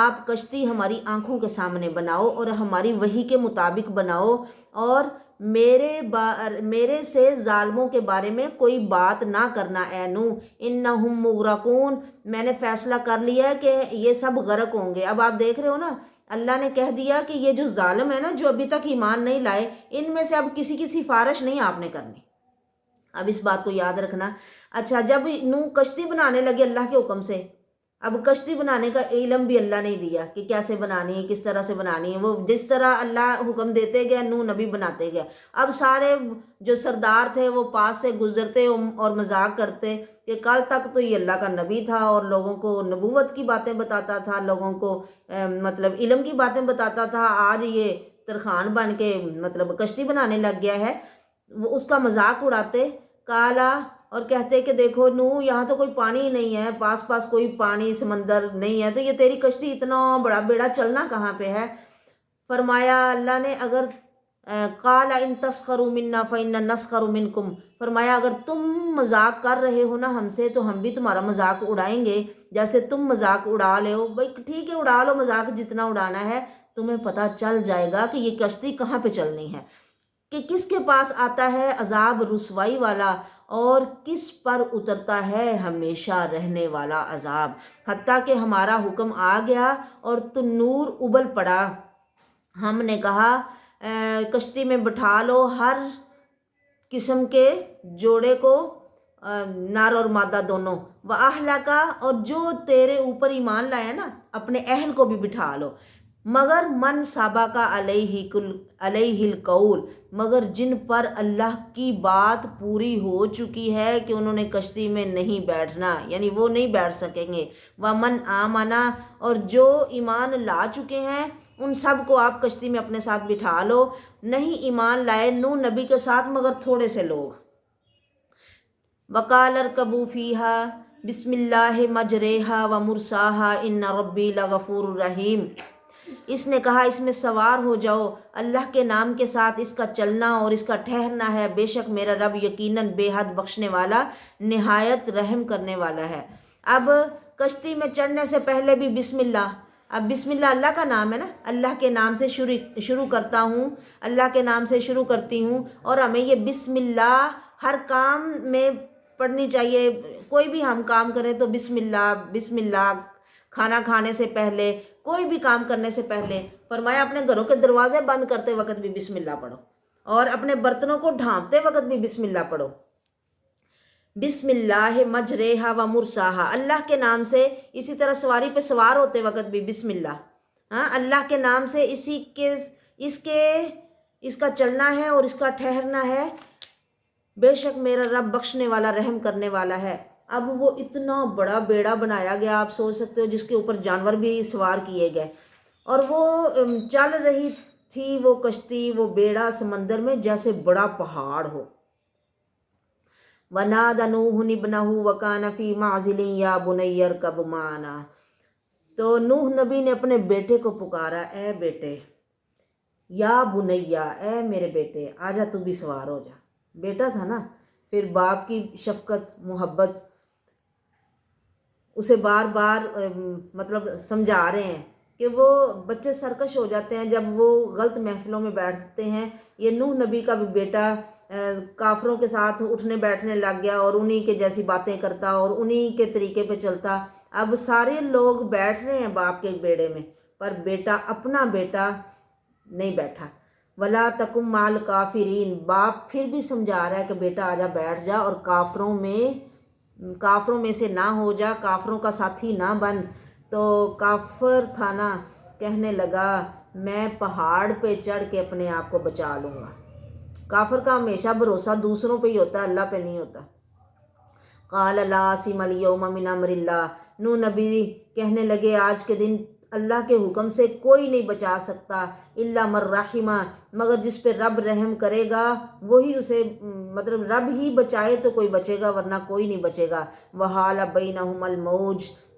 آپ کشتی ہماری آنکھوں کے سامنے بناؤ اور ہماری وحی کے مطابق بناؤ، اور میرے سے ظالموں کے بارے میں کوئی بات نہ کرنا اے نوح، انہم مغرقون، میں نے فیصلہ کر لیا ہے کہ یہ سب غرق ہوں گے۔ اب آپ دیکھ رہے ہو نا، اللہ نے کہہ دیا کہ یہ جو ظالم ہے نا، جو ابھی تک ایمان نہیں لائے، ان میں سے اب کسی کی سفارش نہیں آپ نے کرنی۔ اب اس بات کو یاد رکھنا۔ اچھا، جب نوح کشتی بنانے لگے اللہ کے حکم سے، اب کشتی بنانے کا علم بھی اللہ نے دیا کہ کیسے بنانی ہے، کس طرح سے بنانی ہے۔ وہ جس طرح اللہ حکم دیتے گئے نوح نبی بناتے گئے۔ اب سارے جو سردار تھے وہ پاس سے گزرتے اور مذاق کرتے کہ کل تک تو یہ اللہ کا نبی تھا اور لوگوں کو نبوت کی باتیں بتاتا تھا، لوگوں کو مطلب علم کی باتیں بتاتا تھا، آج یہ ترخان بن کے مطلب کشتی بنانے لگ گیا ہے۔ وہ اس کا مذاق اڑاتے، کالا، اور کہتے کہ دیکھو نوح، یہاں تو کوئی پانی ہی نہیں ہے، پاس کوئی پانی سمندر نہیں ہے، تو یہ تیری کشتی اتنا بڑا بیڑا چلنا کہاں پہ ہے۔ فرمایا اللہ نے، اگر قال ان تسخروا منا فإنا نسخر منکم، فرمایا اگر تم مذاق کر رہے ہو نا ہم سے، تو ہم بھی تمہارا مذاق اڑائیں گے جیسے تم مذاق اڑا لے ہو۔ بھائی ٹھیک ہے، اڑا لو مذاق جتنا اڑانا ہے، تمہیں پتہ چل جائے گا کہ یہ کشتی کہاں پہ چلنی ہے، کہ کس کے پاس آتا ہے عذاب رسوائی والا اور کس پر اترتا ہے ہمیشہ رہنے والا عذاب۔ حتیٰ کہ ہمارا حکم آ گیا اور تنور ابل پڑا، ہم نے کہا کشتی میں بٹھا لو ہر قسم کے جوڑے کو، نر اور مادہ دونوں، وَأَهْلَكَ، اور جو تیرے اوپر ایمان لائے نا اپنے اہل کو بھی بٹھا لو، مگر من سبق علیہ القول، مگر جن پر اللہ کی بات پوری ہو چکی ہے کہ انہوں نے کشتی میں نہیں بیٹھنا، یعنی وہ نہیں بیٹھ سکیں گے، ومن آمنا، اور جو ایمان لا چکے ہیں ان سب کو آپ کشتی میں اپنے ساتھ بٹھا لو۔ نہیں ایمان لائے نوح نبی کے ساتھ مگر تھوڑے سے لوگ۔ وقال اركبوا فيها بسم الله مجريها ومرساها ان ربي لغفور رحیم، اس نے کہا اس میں سوار ہو جاؤ، اللہ کے نام کے ساتھ اس کا چلنا اور اس کا ٹھہرنا ہے، بے شک میرا رب یقیناً بے حد بخشنے والا، نہایت رحم کرنے والا ہے۔ اب کشتی میں چڑھنے سے پہلے بھی بسم اللہ، اب بسم اللہ اللہ کا نام ہے نا، اللہ کے نام سے شروع کرتا ہوں، اللہ کے نام سے شروع کرتی ہوں، اور ہمیں یہ بسم اللہ ہر کام میں پڑھنی چاہیے۔ کوئی بھی ہم کام کریں تو بسم اللہ، کھانا کھانے سے پہلے، کوئی بھی کام کرنے سے پہلے، فرمایا اپنے گھروں کے دروازے بند کرتے وقت بھی بسم اللہ پڑھو، اور اپنے برتنوں کو ڈھانپتے وقت بھی بسم اللہ پڑھو۔ بسم اللہ مجریہا و مرساہا، اللہ کے نام سے، اسی طرح سواری پہ سوار ہوتے وقت بھی بسم اللہ، ہاں اللہ کے نام سے اس کا چلنا ہے اور اس کا ٹھہرنا ہے، بے شک میرا رب بخشنے والا رحم کرنے والا ہے۔ اب وہ اتنا بڑا بیڑا بنایا گیا، آپ سوچ سکتے ہو، جس کے اوپر جانور بھی سوار کیے گئے، اور وہ چل رہی تھی وہ کشتی، وہ بیڑا سمندر میں جیسے بڑا پہاڑ ہو۔ وَنَادَ نُوحٌ ابْنَهُ وَكَانَ فِي مَعْزِلٍ يَا بُنَيَّ ارْكَبْ مَعَنَا، تو نوح نبی نے اپنے بیٹے کو پکارا، اے بیٹے، یا بنیا، اے میرے بیٹے، آجا تو بھی سوار ہو جا۔ بیٹا تھا نا، پھر باپ کی شفقت محبت اسے بار بار مطلب سمجھا رہے ہیں کہ وہ بچے سرکش ہو جاتے ہیں جب وہ غلط محفلوں میں بیٹھتے ہیں۔ یہ نوح نبی کا بھی بیٹا کافروں کے ساتھ اٹھنے بیٹھنے لگ گیا اور انہی کے جیسی باتیں کرتا اور انہی کے طریقے پہ چلتا۔ اب سارے لوگ بیٹھ رہے ہیں باپ کے بیڑے میں، پر بیٹا، اپنا بیٹا نہیں بیٹھا۔ ولا تکم مال کافرین، باپ پھر بھی سمجھا رہا ہے کہ بیٹا آجا بیٹھ جا اور کافروں میں سے نہ ہو جا، کافروں کا ساتھی نہ بن۔ تو کافر تھا نا، کہنے لگا میں پہاڑ پہ چڑھ کے اپنے آپ کو بچا لوں گا۔ کافر کا ہمیشہ بھروسہ دوسروں پہ ہی ہوتا ہے، اللہ پہ نہیں ہوتا۔ قال لا عاصم اليوم من امر اللہ، نوح نبی کہنے لگے آج کے دن اللہ کے حکم سے کوئی نہیں بچا سکتا، الا من رحمہ، مگر جس پہ رب رحم کرے گا وہی اسے، مطلب رب ہی بچائے تو کوئی بچے گا، ورنہ کوئی نہیں بچے گا۔ وحال بینہم الموج،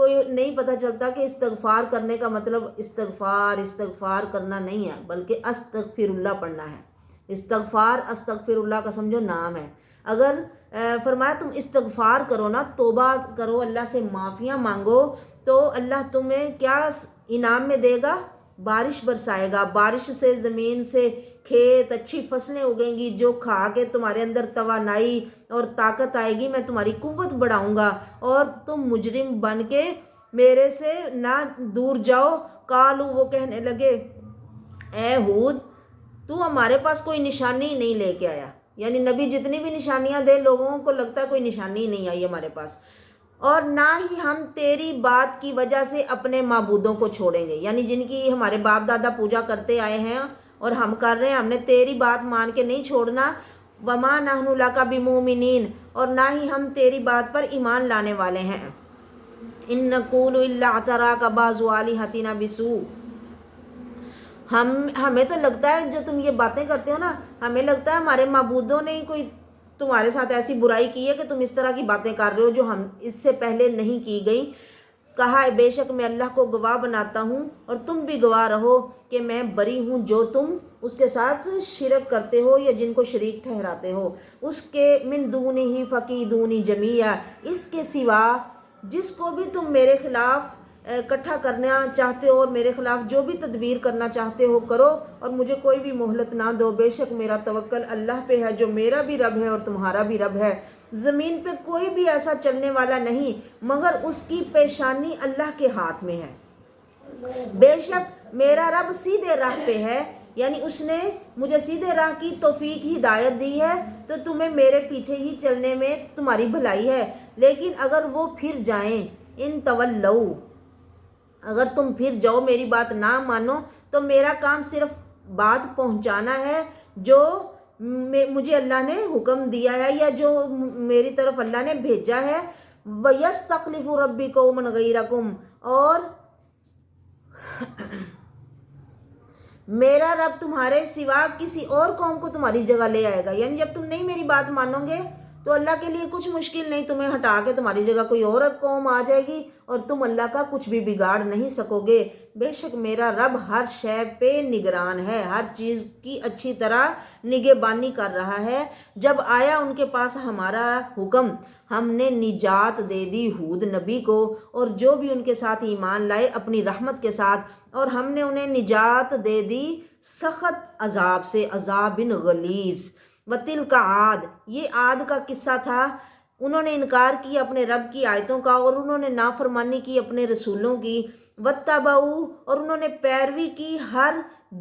کوئی نہیں پتہ چلتا کہ استغفار کرنے کا مطلب استغفار کرنا نہیں ہے، بلکہ استغفر اللہ پڑھنا ہے۔ استغفر اللہ کا سمجھو نام ہے۔ اگر فرمایا تم استغفار کرو نا، توبہ کرو، اللہ سے معافیاں مانگو، تو اللہ تمہیں کیا انعام میں دے گا؟ بارش برسائے گا۔ بارش سے زمین سے کھیت، اچھی فصلیں اگیں گی، جو کھا کے تمہارے اندر توانائی اور طاقت آئے گی، میں تمہاری قوت بڑھاؤں گا، اور تم مجرم بن کے میرے سے نہ دور جاؤ۔ قالو، وہ کہنے لگے، اے ہود، تو ہمارے پاس کوئی نشانی نہیں لے کے آیا۔ یعنی نبی جتنی بھی نشانیاں دے، لوگوں کو لگتا ہے کوئی نشانی نہیں آئی ہمارے پاس، اور نہ ہی ہم تیری بات کی وجہ سے اپنے معبودوں کو چھوڑیں گے، یعنی جن کی ہمارے باپ دادا پوجا کرتے آئے ہیں اور ہم کر رہے ہیں، ہم نے تیری بات مان کے نہیں چھوڑنا۔ وما نحن لک بمؤمنین، اور نہ ہی ہم تیری بات پر ایمان لانے والے ہیں۔ ان نقول الا اعتراک بعض آلہتنا بسوء، ہمیں تو لگتا ہے جو تم یہ باتیں کرتے ہو نا، ہمیں لگتا ہے ہمارے معبودوں نے کوئی تمہارے ساتھ ایسی برائی کی ہے کہ تم اس طرح کی باتیں کر رہے ہو جو ہم اس سے پہلے نہیں کی گئی۔ کہا ہے بے شک میں اللہ کو گواہ بناتا ہوں، اور تم بھی گواہ رہو کہ میں بری ہوں جو تم اس کے ساتھ شرک کرتے ہو یا جن کو شریک ٹھہراتے ہو۔ اس کے من دونہ فکیدونی جمیعا، اس کے سوا جس کو بھی تم میرے خلاف اکٹھا کرنا چاہتے ہو اور میرے خلاف جو بھی تدبیر کرنا چاہتے ہو کرو، اور مجھے کوئی بھی مہلت نہ دو۔ بے شک میرا توکل اللہ پہ ہے جو میرا بھی رب ہے اور تمہارا بھی رب ہے۔ زمین پہ کوئی بھی ایسا چلنے والا نہیں مگر اس کی پیشانی اللہ کے ہاتھ میں ہے۔ بے شک میرا رب سیدھے راہ پہ ہے، یعنی اس نے مجھے سیدھے راہ کی توفیق ہدایت دی ہے، تو تمہیں میرے پیچھے ہی چلنے میں تمہاری بھلائی ہے۔ لیکن اگر وہ پھر جائیں، ان تولو، اگر تم پھر جاؤ، میری بات نہ مانو، تو میرا کام صرف بات پہنچانا ہے جو مجھے اللہ نے حکم دیا ہے یا جو میری طرف اللہ نے بھیجا ہے۔ وَيَسْتَخْلِفُ رَبِّي قَوْمًا غَيْرَكُمْ، اور میرا رب تمہارے سوا کسی اور قوم کو تمہاری جگہ لے آئے گا۔ یعنی جب تم نہیں میری بات مانو گے تو اللہ کے لیے کچھ مشکل نہیں، تمہیں ہٹا کے تمہاری جگہ کوئی اور قوم آ جائے گی، اور تم اللہ کا کچھ بھی بگاڑ نہیں سکو گے۔ بے شک میرا رب ہر شے پہ نگران ہے، ہر چیز کی اچھی طرح نگہبانی کر رہا ہے۔ جب آیا ان کے پاس ہمارا حکم، ہم نے نجات دے دی ہود نبی کو اور جو بھی ان کے ساتھ ایمان لائے اپنی رحمت کے ساتھ، اور ہم نے انہیں نجات دے دی سخت عذاب سے، عذاب غلیظ۔ وَتِلْكَ عاد، یہ عاد کا قصہ تھا۔ انہوں نے انکار کیا اپنے رب کی آیتوں کا، اور انہوں نے نافرمانی کی اپنے رسولوں کی۔ وَاتَّبَعُوا، اور انہوں نے پیروی کی ہر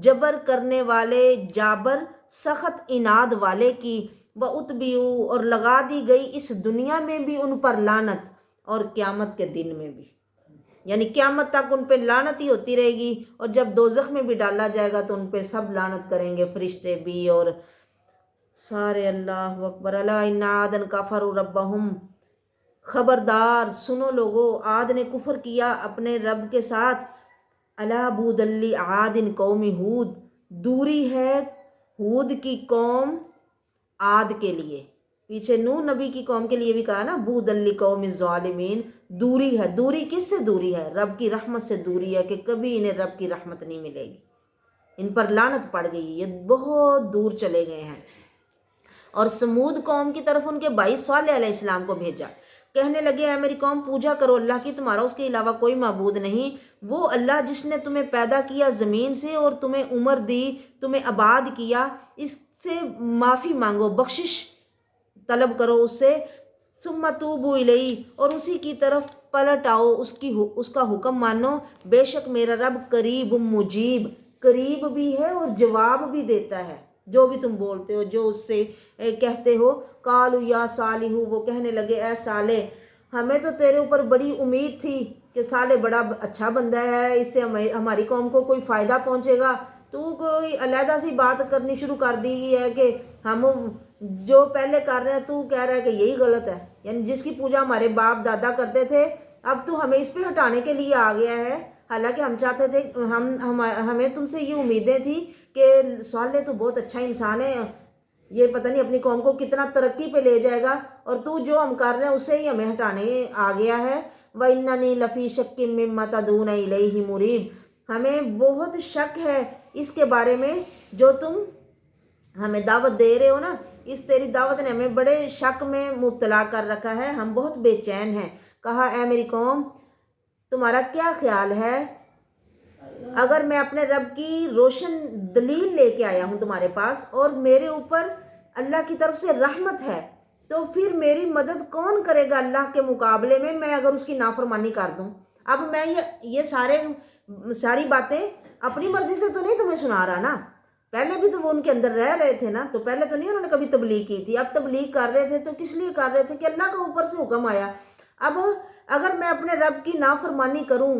جبر کرنے والے، جابر سخت اناد والے کی۔ وَأُتْبِعُوا، اور لگا دی گئی اس دنیا میں بھی ان پر لعنت، اور قیامت کے دن میں بھی، یعنی قیامت تک ان پہ لعنت ہی ہوتی رہے گی، اور جب دوزخ میں بھی ڈالا جائے گا تو ان پہ سب لعنت کریں گے، فرشتے بھی اور سارے۔ اللہ اکبر۔ الا ان عادا کفروا ربہم، خبردار سنو لوگو، عاد نے کفر کیا اپنے رب کے ساتھ۔ الا بعدا لعاد قوم ہود، دوری ہے ہود کی قوم عاد کے لیے۔ پیچھے نوح نبی کی قوم کے لیے بھی کہا نا، بعدا لقوم الظالمین، دوری ہے۔ دوری کس سے دوری ہے؟ رب کی رحمت سے دوری ہے، کہ کبھی انہیں رب کی رحمت نہیں ملے گی، ان پر لعنت پڑ گئی، یہ بہت دور چلے گئے ہیں۔ اور سمود قوم کی طرف ان کے بھائی صالح علیہ السلام کو بھیجا، کہنے لگے اے میری قوم، پوجا کرو اللہ کی، تمہارا اس کے علاوہ کوئی معبود نہیں۔ وہ اللہ جس نے تمہیں پیدا کیا زمین سے اور تمہیں عمر دی، تمہیں آباد کیا، اس سے معافی مانگو، بخشش طلب کرو اس سے۔ ثم توبوا الیہ، اور اسی کی طرف پلٹ آؤ، اس کا حکم مانو۔ بے شک میرا رب قریب مجیب، قریب بھی ہے اور جواب بھی دیتا ہے جو بھی تم بولتے ہو، جو اس سے کہتے ہو۔ قالوا یا صالح، وہ کہنے لگے اے صالح، ہمیں تو تیرے اوپر بڑی امید تھی کہ صالح بڑا اچھا بندہ ہے، اس سے ہماری قوم کو کوئی فائدہ پہنچے گا، تو کوئی علیحدہ سی بات کرنی شروع کر دی ہے کہ ہم جو پہلے کر رہے ہیں تو کہہ رہا ہے کہ یہی غلط ہے، یعنی جس کی پوجا ہمارے باپ دادا کرتے تھے اب تو ہمیں اس پہ ہٹانے کے لیے آ گیا ہے۔ حالانکہ ہم چاہتے تھے، ہمیں تم سے یہ امیدیں تھیں کہ صالح تو بہت اچھا انسان ہے، یہ پتہ نہیں اپنی قوم کو کتنا ترقی پہ لے جائے گا، اور تو جو ہم کر رہے ہیں اسے ہی ہمیں ہٹانے آ گیا ہے۔ وَإِنَّنِي لَفِي شَكٍّ مِّمَّا تَدْعُونَ إِلَيْهِ مُرِيبٍ، ہمیں بہت شک ہے اس کے بارے میں جو تم ہمیں دعوت دے رہے ہو نا، اس تیری دعوت نے ہمیں بڑے شک میں مبتلا کر رکھا ہے، ہم بہت بے چین ہیں۔ کہا اے میری قوم تمہارا کیا خیال ہے اگر میں اپنے رب کی روشن دلیل لے کے آیا ہوں تمہارے پاس اور میرے اوپر اللہ کی طرف سے رحمت ہے، تو پھر میری مدد کون کرے گا اللہ کے مقابلے میں اگر اس کی نافرمانی کر دوں؟ اب میں یہ ساری باتیں اپنی مرضی سے تو نہیں تمہیں سنا رہا نا، پہلے بھی تو وہ ان کے اندر رہ رہے تھے نا، تو پہلے تو نہیں انہوں نے کبھی تبلیغ کی تھی، اب تبلیغ کر رہے تھے تو کس لیے کر رہے تھے کہ اللہ کا اوپر سے حکم آیا۔ اب اگر میں اپنے رب کی نافرمانی کروں،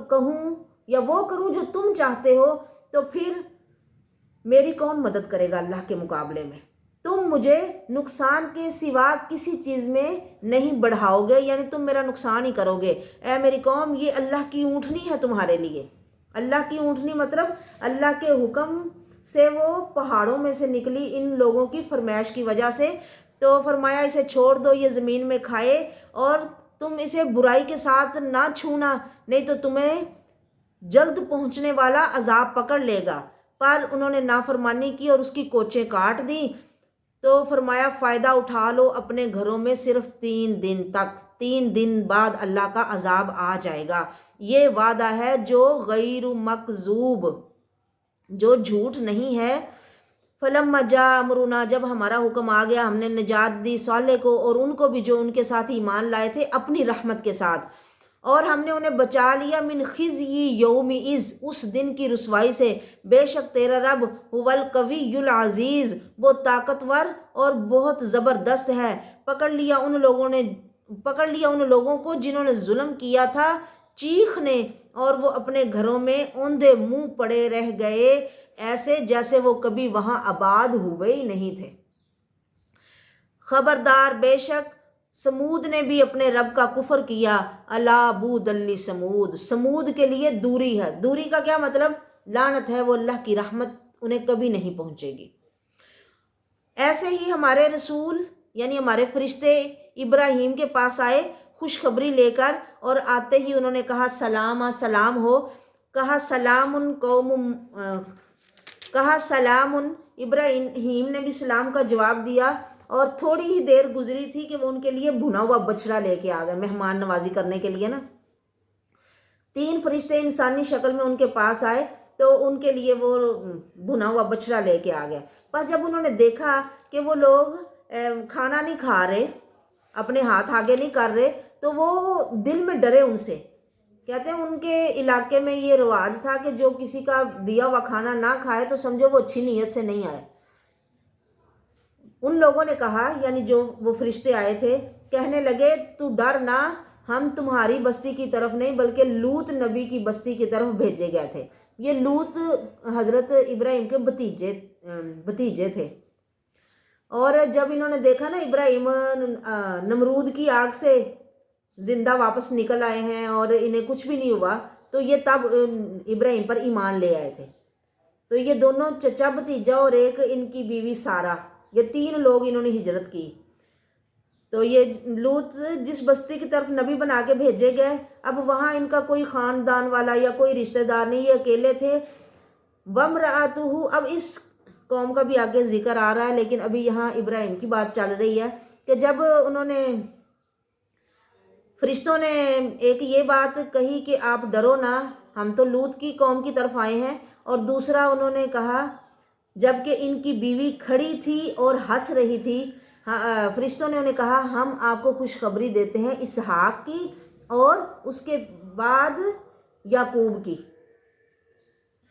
کہوں یا وہ کروں جو تم چاہتے ہو، تو پھر میری کون مدد کرے گا اللہ کے مقابلے میں؟ تم مجھے نقصان کے سوا کسی چیز میں نہیں بڑھاؤ گے، یعنی تم میرا نقصان ہی کرو گے۔ اے میری قوم یہ اللہ کی اونٹنی ہے تمہارے لیے۔ اللہ کی اونٹنی مطلب اللہ کے حکم سے وہ پہاڑوں میں سے نکلی ان لوگوں کی فرمائش کی وجہ سے، تو فرمایا اسے چھوڑ دو، یہ زمین میں کھائے اور تم اسے برائی کے ساتھ نہ چھونا، نہیں تو تمہیں جلد پہنچنے والا عذاب پکڑ لے گا۔ پر انہوں نے نافرمانی کی اور اس کی کوچیں کاٹ دیں، تو فرمایا فائدہ اٹھا لو اپنے گھروں میں صرف 3 دن تک، 3 دن بعد اللہ کا عذاب آ جائے گا۔ یہ وعدہ ہے جو غیر مکذوب، جو جھوٹ نہیں ہے۔ فلما جاء امرنا، جب ہمارا حکم آ گیا، ہم نے نجات دی صالح کو اور ان کو بھی جو ان کے ساتھ ایمان لائے تھے اپنی رحمت کے ساتھ، اور ہم نے انہیں بچا لیا من خزی یوم از، اس دن کی رسوائی سے۔ بے شک تیرا رب هو القوی العزیز، وہ طاقتور اور بہت زبردست ہے۔ پکڑ لیا ان لوگوں کو جنہوں نے ظلم کیا تھا چیخنے، اور وہ اپنے گھروں میں اوندے منہ پڑے رہ گئے، ایسے جیسے وہ کبھی وہاں آباد ہوئے ہی نہیں تھے۔ خبردار بے شک سمود نے بھی اپنے رب کا کفر کیا۔ الا بعدا لثمود، سمود کے لیے دوری ہے۔ دوری کا کیا مطلب؟ لعنت ہے، وہ اللہ کی رحمت انہیں کبھی نہیں پہنچے گی۔ ایسے ہی ہمارے رسول یعنی ہمارے فرشتے ابراہیم کے پاس آئے خوشخبری لے کر، اور آتے ہی انہوں نے کہا سلام ہو۔ کہا سلام، ابراہیم نے بھی سلام کا جواب دیا، اور تھوڑی ہی دیر گزری تھی کہ وہ ان کے لیے بھنا ہوا بچڑا لے کے آ گئے، مہمان نوازی کرنے کے لیے نا۔ 3 فرشتے انسانی شکل میں ان کے پاس آئے تو ان کے لیے وہ بھنا ہوا بچڑا لے کے آ گئے۔ پر جب انہوں نے دیکھا کہ وہ لوگ کھانا نہیں کھا رہے، اپنے ہاتھ آگے نہیں کر رہے، تو وہ دل میں ڈرے ان سے۔ کہتے ہیں ان کے علاقے میں یہ رواج تھا کہ جو کسی کا دیا ہوا کھانا نہ کھائے تو سمجھو وہ اچھی نیت سے نہیں آئے۔ ان لوگوں نے کہا، یعنی جو وہ فرشتے آئے تھے، کہنے لگے تو ڈر نہ، ہم تمہاری بستی کی طرف نہیں بلکہ لوط نبی کی بستی کی طرف بھیجے گئے تھے۔ یہ لوط حضرت ابراہیم کے بھتیجے تھے۔ اور جب انہوں نے دیکھا نا ابراہیم نمرود کی آگ سے زندہ واپس نکل آئے ہیں اور انہیں کچھ بھی نہیں ہوا، تو یہ تب ابراہیم پر ایمان لے آئے تھے۔ تو یہ دونوں چچا بھتیجا اور ایک ان کی بیوی سارہ، یہ 3 لوگ انہوں نے ہجرت کی۔ تو یہ لوط جس بستی کی طرف نبی بنا کے بھیجے گئے، اب وہاں ان کا کوئی خاندان والا یا کوئی رشتہ دار نہیں، یہ اکیلے تھے۔ وامرأتہ، اب اس قوم کا بھی آگے ذکر آ رہا ہے، لیکن ابھی یہاں ابراہیم کی بات چل رہی ہے کہ جب انہوں نے فرشتوں نے ایک یہ بات کہی کہ آپ ڈرو نہ، ہم تو لوط کی قوم کی طرف آئے ہیں، اور دوسرا انہوں نے کہا جب کہ ان کی بیوی کھڑی تھی اور ہنس رہی تھی، فرشتوں نے انہیں کہا ہم آپ کو خوشخبری دیتے ہیں اسحاق کی اور اس کے بعد یعقوب کی۔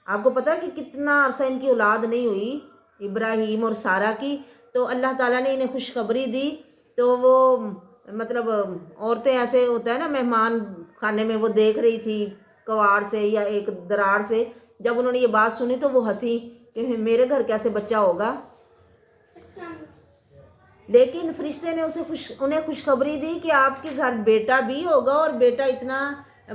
آپ کو پتہ ہے کہ کتنا عرصہ ان کی اولاد نہیں ہوئی، ابراہیم اور سارہ کی، تو اللہ تعالیٰ نے انہیں خوشخبری دی۔ تو وہ مطلب عورتیں ایسے ہوتا ہے نا، مہمان خانے میں وہ دیکھ رہی تھی کواڑ سے یا ایک دراڑ سے، جب انہوں نے یہ بات سنی تو وہ ہنسی کہ میرے گھر کیسے بچہ ہوگا۔ لیکن فرشتے نے انہیں خوشخبری دی کہ آپ کے گھر بیٹا بھی ہوگا، اور بیٹا اتنا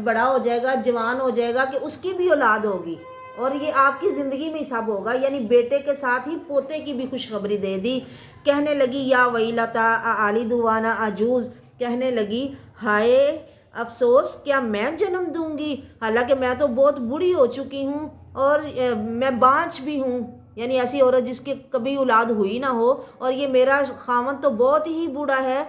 بڑا ہو جائے گا، جوان ہو جائے گا کہ اس کی بھی اولاد ہوگی، اور یہ آپ کی زندگی میں سب ہوگا، یعنی بیٹے کے ساتھ ہی پوتے کی بھی خوشخبری دے دی۔ کہنے لگی یا ویلتا آلد وانا عجوز، کہنے لگی ہائے افسوس، کیا میں جنم دوں گی، حالانکہ میں تو بہت بوڑھی ہو چکی ہوں اور میں بانجھ بھی ہوں، یعنی ایسی عورت جس کی کبھی اولاد ہوئی نہ ہو، اور یہ میرا خاوند تو بہت ہی بوڑھا ہے۔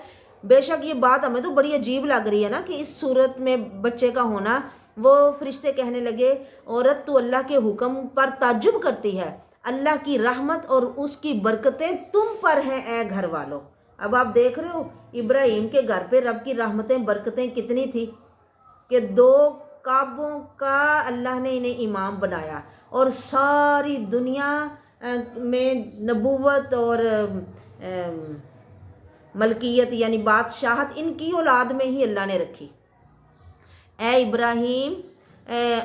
بے شک یہ بات ہمیں تو بڑی عجیب لگ رہی ہے نا کہ اس صورت میں بچے کا ہونا۔ وہ فرشتے کہنے لگے عورت تو اللہ کے حکم پر تعجب کرتی ہے، اللہ کی رحمت اور اس کی برکتیں تم پر ہیں اے گھر والوں۔ اب آپ دیکھ رہے ہو ابراہیم کے گھر پہ رب کی رحمتیں برکتیں کتنی تھی کہ 2 کعبوں کا اللہ نے انہیں امام بنایا، اور ساری دنیا میں نبوت اور ملکیت یعنی بادشاہت ان کی اولاد میں ہی اللہ نے رکھی۔ اے ابراہیم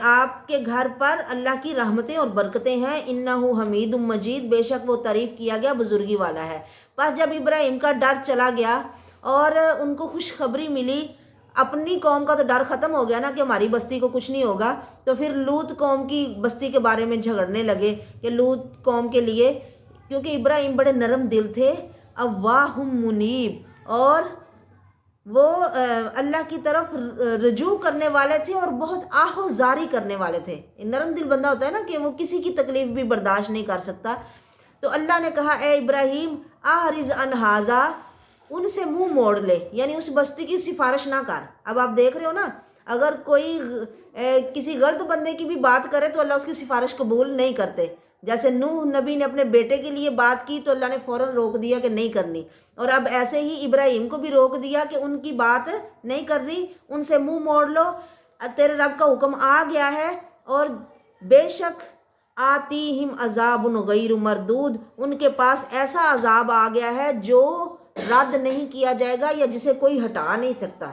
آپ کے گھر پر اللہ کی رحمتیں اور برکتیں ہیں، انہ حمید مجید، بے شک وہ تعریف کیا گیا بزرگی والا ہے۔ بس جب ابراہیم کا ڈر چلا گیا اور ان کو خوشخبری ملی، اپنی قوم کا تو ڈر ختم ہو گیا نا کہ ہماری بستی کو کچھ نہیں ہوگا، تو پھر لوط قوم کی بستی کے بارے میں جھگڑنے لگے کہ لوط قوم کے لیے، کیونکہ ابراہیم بڑے نرم دل تھے، اواہم منیب، اور وہ اللہ کی طرف رجوع کرنے والے تھے اور بہت آہ و زاری کرنے والے تھے۔ نرم دل بندہ ہوتا ہے نا کہ وہ کسی کی تکلیف بھی برداشت نہیں کر سکتا۔ تو اللہ نے کہا اے ابراہیم اعرض عن ھذا، ان سے منہ موڑ لے، یعنی اس بستی کی سفارش نہ کر۔ اب آپ دیکھ رہے ہو نا، اگر کوئی کسی غلط بندے کی بھی بات کرے تو اللہ اس کی سفارش قبول نہیں کرتے۔ جیسے نوح نبی نے اپنے بیٹے کے لیے بات کی تو اللہ نے فوراً روک دیا کہ نہیں کرنی، اور اب ایسے ہی ابراہیم کو بھی روک دیا کہ ان کی بات نہیں کرنی، ان سے منہ موڑ لو، تیرے رب کا حکم آ گیا ہے، اور بے شک آتیہم عذاب غیر مردود، ان کے پاس ایسا عذاب آ گیا ہے جو رد نہیں کیا جائے گا یا جسے کوئی ہٹا نہیں سکتا۔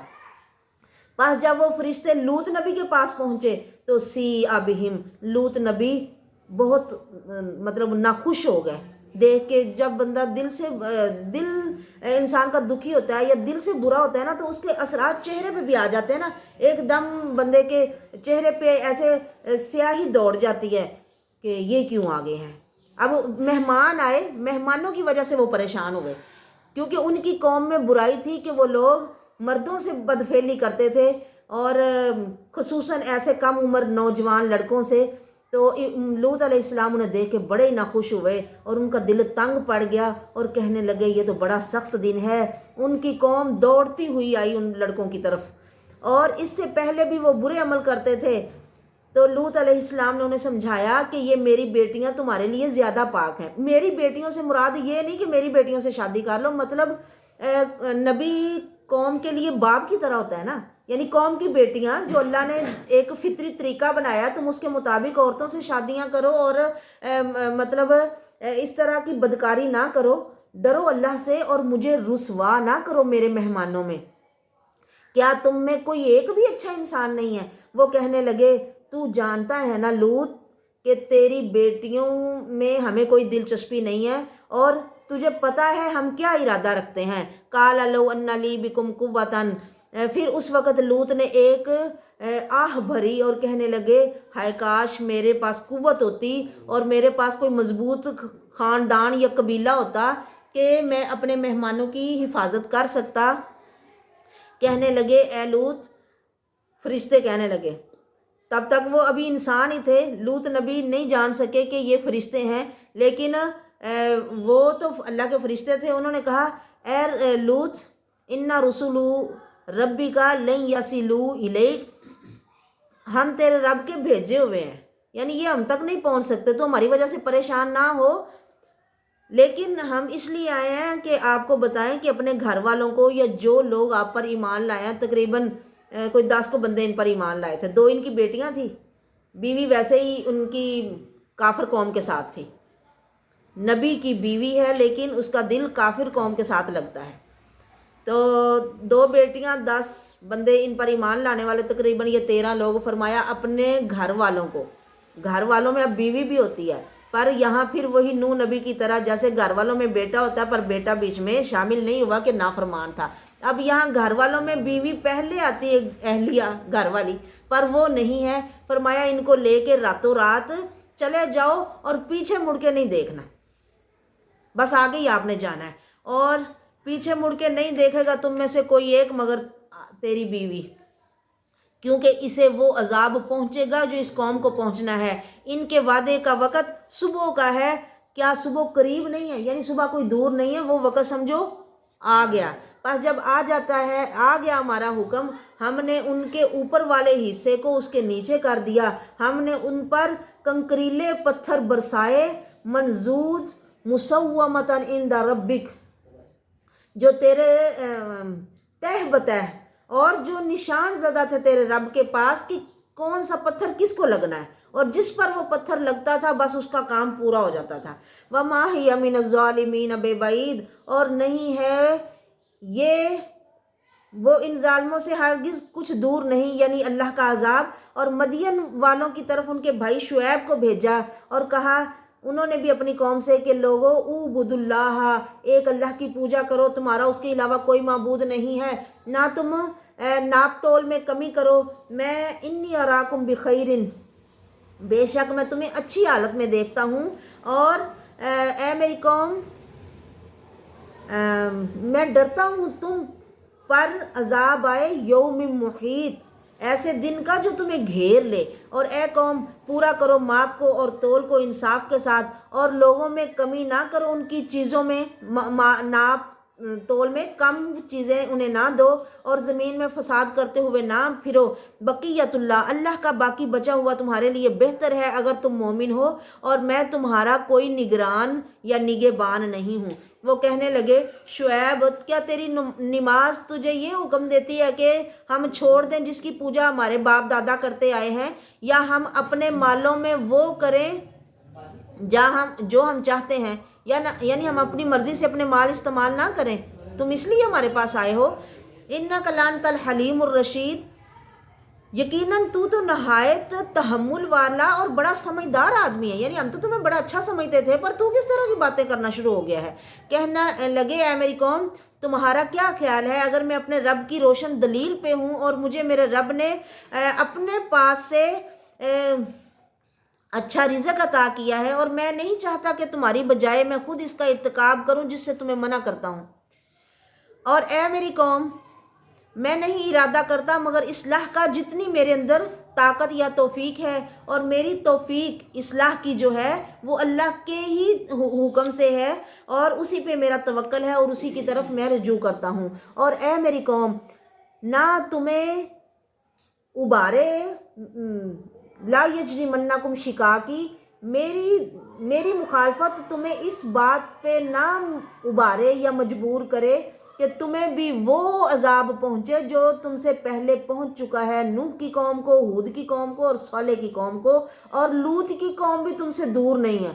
بس جب وہ فرشتے لوط نبی کے پاس پہنچے تو سی ابہم، لوط نبی بہت ناخوش ہو گئے دیکھ کے۔ جب بندہ دل انسان کا دکھی ہوتا ہے یا دل سے برا ہوتا ہے نا تو اس کے اثرات چہرے پہ بھی آ جاتے ہیں نا، ایک دم بندے کے چہرے پہ ایسے سیاہی دوڑ جاتی ہے کہ یہ کیوں آ گئے ہیں۔ اب مہمان آئے، مہمانوں کی وجہ سے وہ پریشان ہوئے، کیونکہ ان کی قوم میں برائی تھی کہ وہ لوگ مردوں سے بدفعلی کرتے تھے، اور خصوصاً ایسے کم عمر نوجوان لڑکوں سے۔ تو لوط علیہ السلام انہیں دیکھ کے بڑے ہی ناخوش ہوئے اور ان کا دل تنگ پڑ گیا، اور کہنے لگے یہ تو بڑا سخت دن ہے۔ ان کی قوم دوڑتی ہوئی آئی ان لڑکوں کی طرف، اور اس سے پہلے بھی وہ برے عمل کرتے تھے۔ تو لوط علیہ السلام نے انہیں سمجھایا کہ یہ میری بیٹیاں تمہارے لیے زیادہ پاک ہیں۔ میری بیٹیوں سے مراد یہ نہیں کہ میری بیٹیوں سے شادی کر لو، مطلب نبی قوم کے لیے باپ کی طرح ہوتا ہے نا، یعنی قوم کی بیٹیاں جو اللہ نے ایک فطری طریقہ بنایا، تم اس کے مطابق عورتوں سے شادیاں کرو، اور اس طرح کی بدکاری نہ کرو، ڈرو اللہ سے اور مجھے رسوا نہ کرو میرے مہمانوں میں۔ کیا تم میں کوئی ایک بھی اچھا انسان نہیں ہے؟ وہ کہنے لگے تو جانتا ہے نا لوط کہ تیری بیٹیوں میں ہمیں کوئی دلچسپی نہیں ہے، اور تجھے پتہ ہے ہم کیا ارادہ رکھتے ہیں۔ قال لو ان لی بکم قوۃ، پھر اس وقت لوط نے ایک آہ بھری اور کہنے لگے ہائے کاش میرے پاس قوت ہوتی اور میرے پاس کوئی مضبوط خاندان یا قبیلہ ہوتا کہ میں اپنے مہمانوں کی حفاظت کر سکتا۔ کہنے لگے اے لوط، فرشتے کہنے لگے، تب تک وہ ابھی انسان ہی تھے، لوط نبی نہیں جان سکے کہ یہ فرشتے ہیں، لیکن وہ تو اللہ کے فرشتے تھے۔ انہوں نے کہا اے لوط انا رسول ربی کا لن یصلوا الیک، ہم تیرے رب کے بھیجے ہوئے ہیں، یعنی یہ ہم تک نہیں پہنچ سکتے، تو ہماری وجہ سے پریشان نہ ہو، لیکن ہم اس لیے آئے ہیں کہ آپ کو بتائیں کہ اپنے گھر والوں کو یا جو لوگ آپ پر ایمان لائے ہیں، تقریباً کوئی 10 کو بندے ان پر ایمان لائے تھے، 2 ان کی بیٹیاں تھیں، بیوی ویسے ہی ان کی کافر قوم کے ساتھ تھی، نبی کی بیوی ہے لیکن اس کا دل کافر قوم کے ساتھ لگتا ہے۔ تو 2 بیٹیاں 10 بندے ان پر ایمان لانے والے، تقریباً یہ 13 لوگ۔ فرمایا اپنے گھر والوں کو، گھر والوں میں اب بیوی بھی ہوتی ہے، پر یہاں پھر وہی نوح نبی کی طرح جیسے گھر والوں میں بیٹا ہوتا ہے پر بیٹا بیچ میں شامل نہیں ہوا کہ نافرمان تھا، اب یہاں گھر والوں میں بیوی پہلے آتی ہے، اہلیہ گھر والی، پر وہ نہیں ہے۔ فرمایا ان کو لے کے راتوں رات چلے جاؤ اور پیچھے مڑ کے نہیں دیکھنا، بس آگے ہی آپ نے جانا ہے، اور پیچھے مڑ کے نہیں دیکھے گا تم میں سے کوئی ایک مگر تیری بیوی، کیونکہ اسے وہ عذاب پہنچے گا جو اس قوم کو پہنچنا ہے۔ ان کے وعدے کا وقت صبح کا ہے، کیا صبح قریب نہیں ہے؟ یعنی صبح کوئی دور نہیں ہے، وہ وقت سمجھو آ گیا۔ پس جب آ جاتا ہے، آ گیا ہمارا حکم، ہم نے ان کے اوپر والے حصے کو اس کے نیچے کر دیا، ہم نے ان پر کنکریلے پتھر برسائے، منضود مسومۃ عند ربک، جو تیرے تہ بتہ اور جو نشان زدہ تھے تیرے رب کے پاس کہ کون سا پتھر کس کو لگنا ہے، اور جس پر وہ پتھر لگتا تھا بس اس کا کام پورا ہو جاتا تھا۔ وَمَا هِيَ مِنَ الظَّالِمِينَ بِبَعِيدٍ، اور نہیں ہے یہ وہ ان ظالموں سے ہرگز کچھ دور نہیں، یعنی اللہ کا عذاب۔ اور مدین والوں کی طرف ان کے بھائی شعیب کو بھیجا اور کہا انہوں نے بھی اپنی قوم سے کہ لوگو اعبدوا اللہ، ایک اللہ کی پوجا کرو، تمہارا اس کے علاوہ کوئی معبود نہیں ہے، نہ تم ناپ تول میں کمی کرو، میں انی اراکم بخیر، بے شک میں تمہیں اچھی حالت میں دیکھتا ہوں، اور اے میری قوم میں ڈرتا ہوں تم پر عذاب آئے یوم محیط، ایسے دن کا جو تمہیں گھیر لے۔ اور اے قوم پورا کرو ماپ کو اور تول کو انصاف کے ساتھ، اور لوگوں میں کمی نہ کرو ان کی چیزوں میں، ناپ تول میں کم چیزیں انہیں نہ دو، اور زمین میں فساد کرتے ہوئے نہ پھرو۔ بقیت اللہ، اللہ کا باقی بچا ہوا تمہارے لیے بہتر ہے اگر تم مومن ہو، اور میں تمہارا کوئی نگران یا نگہبان نہیں ہوں۔ وہ کہنے لگے شعیب کیا تیری نماز تجھے یہ حکم دیتی ہے کہ ہم چھوڑ دیں جس کی پوجا ہمارے باپ دادا کرتے آئے ہیں، یا ہم اپنے مالوں میں وہ کریں جو ہم چاہتے ہیں، یعنی ہم اپنی مرضی سے اپنے مال استعمال نہ کریں؟ تم اس لیے ہمارے پاس آئے ہو؟ انک لانت الحلیم الرشید، یقیناً تو نہایت تحمل والا اور بڑا سمجھدار آدمی ہے، یعنی ہم تو تمہیں بڑا اچھا سمجھتے تھے، پر تو کس طرح کی باتیں کرنا شروع ہو گیا ہے؟ کہنا لگے اے میری قوم تمہارا کیا خیال ہے اگر میں اپنے رب کی روشن دلیل پہ ہوں، اور مجھے میرے رب نے اپنے پاس سے اچھا رزق عطا کیا ہے، اور میں نہیں چاہتا کہ تمہاری بجائے میں خود اس کا ارتکاب کروں جس سے تمہیں منع کرتا ہوں۔ اور اے میری قوم میں نہیں ارادہ کرتا مگر اصلاح کا، جتنی میرے اندر طاقت یا توفیق ہے، اور میری توفیق اصلاح کی جو ہے وہ اللہ کے ہی حکم سے ہے، اور اسی پہ میرا توکل ہے، اور اسی کی طرف میں رجوع کرتا ہوں۔ اور اے میری قوم نہ تمہیں ابارے، لا یجرمنکم شقاقی، میری مخالفت تمہیں اس بات پہ نہ ابارے یا مجبور کرے کہ تمہیں بھی وہ عذاب پہنچے جو تم سے پہلے پہنچ چکا ہے، نوح کی قوم کو، ہود کی قوم کو، اور صالح کی قوم کو، اور لوط کی قوم بھی تم سے دور نہیں ہے۔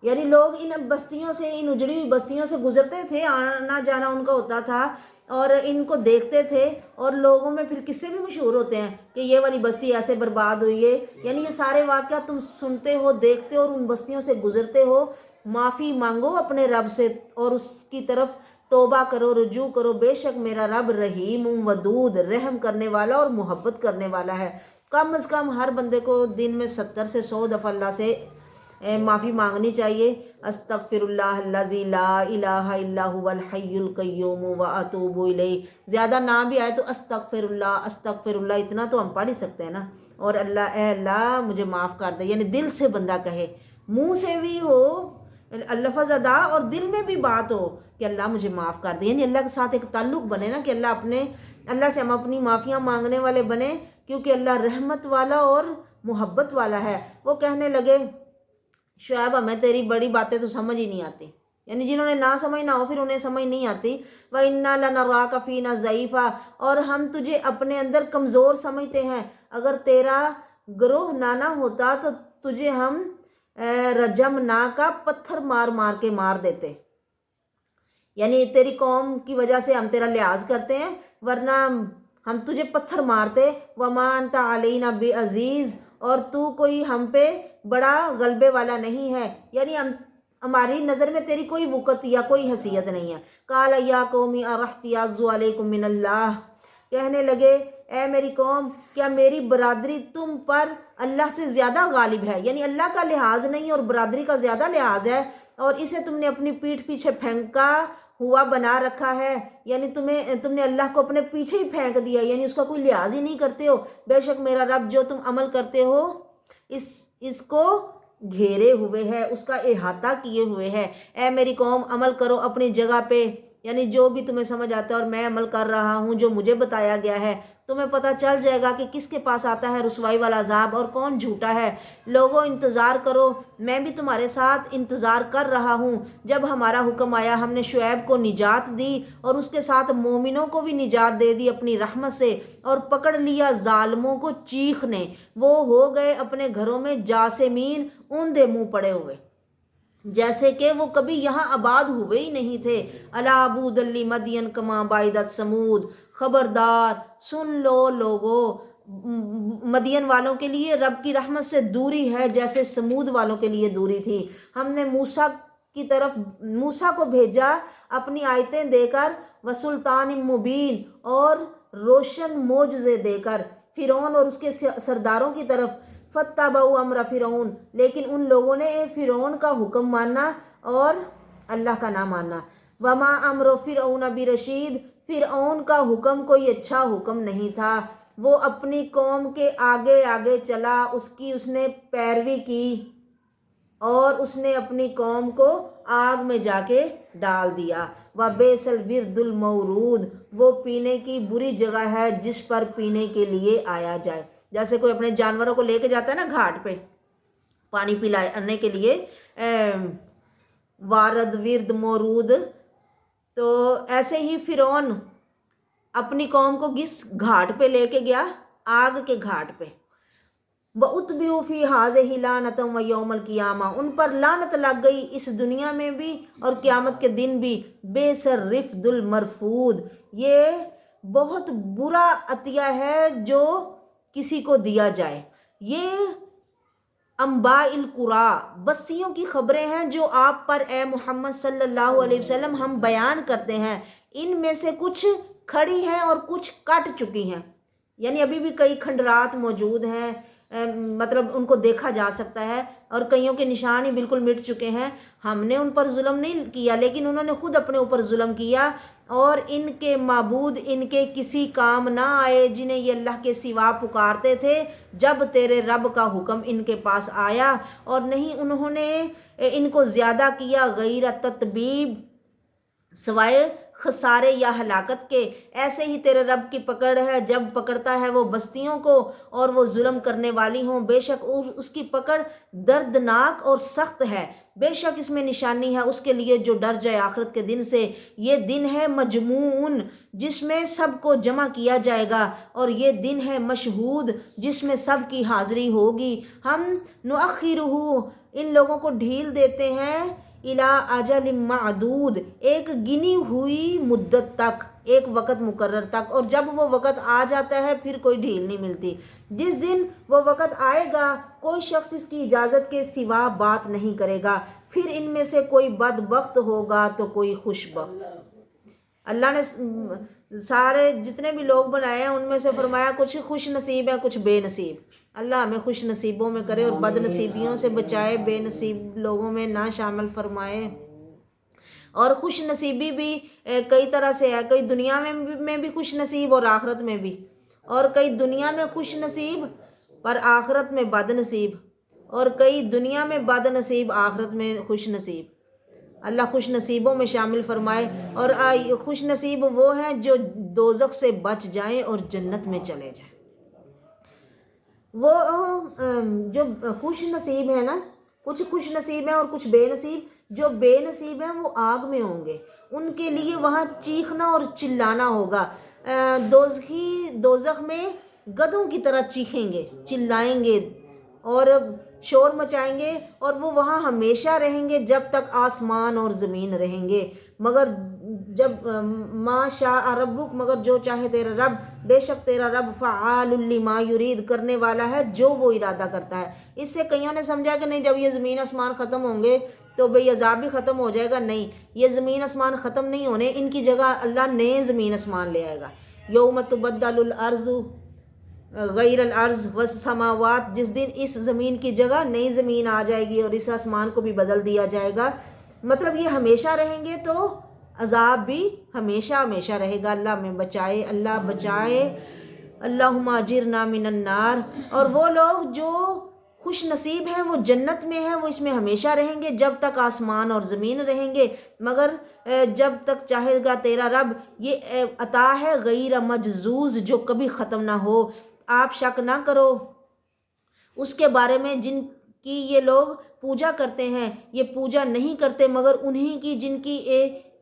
یعنی لوگ ان بستیوں سے، ان اجڑی ہوئی بستیوں سے گزرتے تھے، آنا جانا ان کا ہوتا تھا، اور ان کو دیکھتے تھے، اور لوگوں میں پھر قصے بھی مشہور ہوتے ہیں کہ یہ والی بستی ایسے برباد ہوئی ہے، یعنی یہ سارے واقعات تم سنتے ہو، دیکھتے ہو، اور ان بستیوں سے گزرتے ہو۔ معافی مانگو اپنے رب سے اور اس کی طرف توبہ کرو، رجوع کرو، بے شک میرا رب رحیم ودود، رحم کرنے والا اور محبت کرنے والا ہے۔ کم از کم ہر بندے کو دن میں 70 سے 100 دفعہ اللہ سے معافی مانگنی چاہیے۔ استغفر اللہ الذی لا الہ الا هو الحی القیوم واتوب الیہ، زیادہ نہ بھی آئے تو استغفر اللہ اتنا تو ہم پڑھ ہی سکتے ہیں نا۔ اور اللہ اے اللہ مجھے معاف کر دے، یعنی دل سے بندہ کہے، منہ سے بھی ہو لفظ ادا، اور دل میں بھی بات ہو کہ اللہ مجھے معاف کر دے، یعنی اللہ کے ساتھ ایک تعلق بنے نا، کہ اللہ سے ہم اپنی معافیاں مانگنے والے بنے، کیونکہ اللہ رحمت والا اور محبت والا ہے۔ وہ کہنے لگے شعیب ہمیں تیری بڑی باتیں تو سمجھ ہی نہیں آتی، یعنی جنہوں نے نہ سمجھنا ہو پھر انہیں سمجھ نہیں آتی۔ وَإِنَّا لَنَرَاكَ فِينَا ضَعِيفًا، اور ہم تجھے اپنے اندر کمزور سمجھتے ہیں، اگر تیرا گروہ نہ ہوتا تو تجھے ہم رجم نا کا پتھر مار مار کے مار دیتے، یعنی تیری قوم کی وجہ سے ہم تیرا لحاظ کرتے ہیں، ورنہ ہم تجھے پتھر مارتے۔ وَمَا أَنْتَ عَلَيْنَا بِعَزِيزٍ، اور تو کوئی ہم پہ بڑا غلبے والا نہیں ہے، یعنی ہماری نظر میں تیری کوئی وقت یا کوئی حیثیت نہیں ہے۔ قَالَ يَا قَوْمِ أَرَحْتِيَازُ عَلَيْكُم مِّنَ اللَّهِ، کہنے لگے اے میری قوم کیا میری برادری تم پر اللہ سے زیادہ غالب ہے، یعنی اللہ کا لحاظ نہیں اور برادری کا زیادہ لحاظ ہے، اور اسے تم نے اپنی پیٹھ پیچھے پھینکا ہوا بنا رکھا ہے، یعنی تم نے اللہ کو اپنے پیچھے ہی پھینک دیا، یعنی اس کا کوئی لحاظ ہی نہیں کرتے ہو۔ بے شک میرا رب جو تم عمل کرتے ہو اس کو گھیرے ہوئے ہے، اس کا احاطہ کیے ہوئے ہے۔ اے میری قوم، عمل کرو اپنی جگہ پہ، یعنی جو بھی تمہیں سمجھ آتا ہے، اور میں عمل کر رہا ہوں جو مجھے بتایا گیا ہے۔ تمہیں پتہ چل جائے گا کہ کس کے پاس آتا ہے رسوائی والا عذاب اور کون جھوٹا ہے۔ لوگوں انتظار کرو، میں بھی تمہارے ساتھ انتظار کر رہا ہوں۔ جب ہمارا حکم آیا ہم نے شعیب کو نجات دی اور اس کے ساتھ مومنوں کو بھی نجات دے دی اپنی رحمت سے، اور پکڑ لیا ظالموں کو چیخ نے، وہ ہو گئے اپنے گھروں میں جاسمین، اوندھے منہ پڑے ہوئے، جیسے کہ وہ کبھی یہاں آباد ہوئے ہی نہیں تھے۔ الا بعدا مدین کما بعدت ثمود، خبردار سن لو لوگوں، مدین والوں کے لیے رب کی رحمت سے دوری ہے جیسے سمود والوں کے لیے دوری تھی۔ ہم نے موسیٰ کو بھیجا اپنی آیتیں دے کر، وسلطان مبین، اور روشن معجزے دے کر، فرعون اور اس کے سرداروں کی طرف۔ فاتبعوا امر فرعون، لیکن ان لوگوں نے فرعون کا حکم مانا اور اللہ کا نہ مانا۔ وما امر فرعون برشید، فرعون کا حکم کوئی اچھا حکم نہیں تھا، وہ اپنی قوم کے آگے آگے چلا، اس نے پیروی کی اور اس نے اپنی قوم کو آگ میں جا کے ڈال دیا۔ وبئس الورد المورود، وہ پینے کی بری جگہ ہے جس پر پینے کے لیے آیا جائے۔ جیسے کوئی اپنے جانوروں کو لے کے جاتا ہے نا گھاٹ پہ پانی پلانے کے لیے، وارد ورد مورود، تو ایسے ہی فرعون اپنی قوم کو کس گھاٹ پہ لے کے گیا؟ آگ کے گھاٹ پہ۔ وَأُتْبِعُوا فِي هَٰذِهِ لَعْنَةً وَيَوْمَ الْقِيَامَةِ، ان پر لعنت لگ گئی اس دنیا میں بھی اور قیامت کے دن بھی۔ بئس الرفد المرفود، یہ بہت برا عطیہ ہے جو کسی کو دیا جائے۔ یہ انباء القریٰ، بستیوں کی خبریں ہیں جو آپ پر اے محمد صلی اللہ علیہ وسلم ہم بیان کرتے ہیں، ان میں سے کچھ کھڑی ہیں اور کچھ کٹ چکی ہیں، یعنی ابھی بھی کئی کھنڈرات موجود ہیں، مطلب ان کو دیکھا جا سکتا ہے، اور کئیوں کے نشان ہی بالکل مٹ چکے ہیں۔ ہم نے ان پر ظلم نہیں کیا لیکن انہوں نے خود اپنے اوپر ظلم کیا، اور ان کے معبود ان کے کسی کام نہ آئے جنہیں یہ اللہ کے سوا پکارتے تھے جب تیرے رب کا حکم ان کے پاس آیا، اور نہیں انہوں نے ان کو زیادہ کیا غیر تتبیب، سوائے خسارے یا ہلاکت کے۔ ایسے ہی تیرے رب کی پکڑ ہے جب پکڑتا ہے وہ بستیوں کو اور وہ ظلم کرنے والی ہوں، بے شک اس کی پکڑ دردناک اور سخت ہے۔ بے شک اس میں نشانی ہے اس کے لیے جو ڈر جائے آخرت کے دن سے۔ یہ دن ہے مجموعون، جس میں سب کو جمع کیا جائے گا، اور یہ دن ہے مشہود، جس میں سب کی حاضری ہوگی۔ ہم نؤخرہ، ان لوگوں کو ڈھیل دیتے ہیں، الی اجل معدود، ایک گنی ہوئی مدت تک، ایک وقت مقرر تک، اور جب وہ وقت آ جاتا ہے پھر کوئی ڈھیل نہیں ملتی۔ جس دن وہ وقت آئے گا کوئی شخص اس کی اجازت کے سوا بات نہیں کرے گا، پھر ان میں سے کوئی بدبخت ہوگا تو کوئی خوش بخت۔ اللہ نے سارے جتنے بھی لوگ بنائے ہیں ان میں سے فرمایا کچھ خوش نصیب ہے کچھ بے نصیب۔ اللہ ہمیں خوش نصیبوں میں کرے اور بد نصیبیوں سے بچائے، بے نصیب لوگوں میں نہ شامل فرمائے۔ اور خوش نصیبی بھی کئی طرح سے ہے، کئی دنیا میں بھی خوش نصیب اور آخرت میں بھی، اور کئی دنیا میں خوش نصیب پر آخرت میں بد نصیب، اور کئی دنیا میں بد نصیب آخرت میں خوش نصیب۔ اللہ خوش نصیبوں میں شامل فرمائے۔ اور خوش نصیب وہ ہیں جو دوزخ سے بچ جائیں اور جنت میں چلے جائیں۔ وہ جو خوش نصیب ہے نا، کچھ خوش نصیب ہیں اور کچھ بے نصیب۔ جو بے نصیب ہیں وہ آگ میں ہوں گے، ان کے لیے وہاں چیخنا اور چلانا ہوگا۔ دوزخ میں گدھوں کی طرح چیخیں گے، چلائیں گے اور شور مچائیں گے، اور وہ وہاں ہمیشہ رہیں گے جب تک آسمان اور زمین رہیں گے، مگر جب ما شاء ربک، مگر جو چاہے تیرا رب، بے شک تیرا رب فعال لما یرید، کرنے والا ہے جو وہ ارادہ کرتا ہے۔ اس سے کئیوں نے سمجھا کہ نہیں جب یہ زمین آسمان ختم ہوں گے تو بھئی عذاب بھی ختم ہو جائے گا۔ نہیں، یہ زمین آسمان ختم نہیں ہونے، ان کی جگہ اللہ نئے زمین آسمان لے آئے گا۔ یوم تبدل الارض غیر الارض والسماوات، جس دن اس زمین کی جگہ نئی زمین آ جائے گی اور اس آسمان کو بھی بدل دیا جائے گا۔ مطلب یہ ہمیشہ رہیں گے تو عذاب بھی ہمیشہ ہمیشہ رہے گا۔ اللہ ہمیں بچائے، اللہ بچائے، اللہم اجرنا من النار۔ اور وہ لوگ جو خوش نصیب ہیں وہ جنت میں ہیں، وہ اس میں ہمیشہ رہیں گے جب تک آسمان اور زمین رہیں گے، مگر جب تک چاہے گا تیرا رب۔ یہ عطا ہے غیر مجزوز جو کبھی ختم نہ ہو۔ آپ شک نہ کرو اس کے بارے میں جن کی یہ لوگ پوجا کرتے ہیں، یہ پوجا نہیں کرتے مگر انہی کی جن کی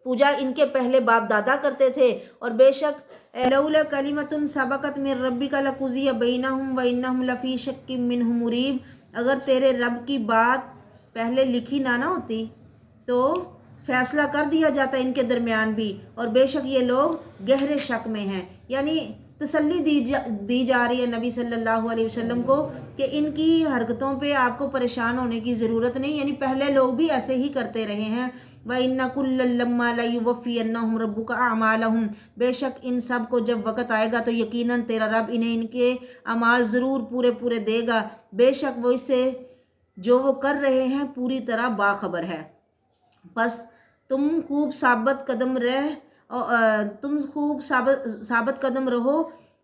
پوجا ان کے پہلے باپ دادا کرتے تھے، اور بے شک لولا کلمۃ سبقت من ربک لقضی بینہم وانہم لفی شک منہ مریب۔ اگر تیرے رب کی بات پہلے لکھی نہ ہوتی تو فیصلہ کر دیا جاتا ان کے درمیان بھی، اور بے شک یہ لوگ گہرے شک میں ہیں۔ یعنی تسلی دی جا رہی ہے نبی صلی اللہ علیہ وسلم کو کہ ان کی حرکتوں پہ آپ کو پریشان ہونے کی ضرورت نہیں، یعنی پہلے لوگ بھی ایسے ہی کرتے رہے ہیں۔ وَإِنَّ كُلًّا لَمَّا لَيُوَفِّيَنَّهُمْ رَبُّكَ أَعْمَالَهُمْ۔ بے شک ان سب کو جب وقت آئے گا تو یقیناً تیرا رب انہیں ان کے اعمال ضرور پورے دے گا، بے شک وہ اس سے جو وہ کر رہے ہیں پوری طرح باخبر ہے۔ بس تم خوب ثابت قدم رہو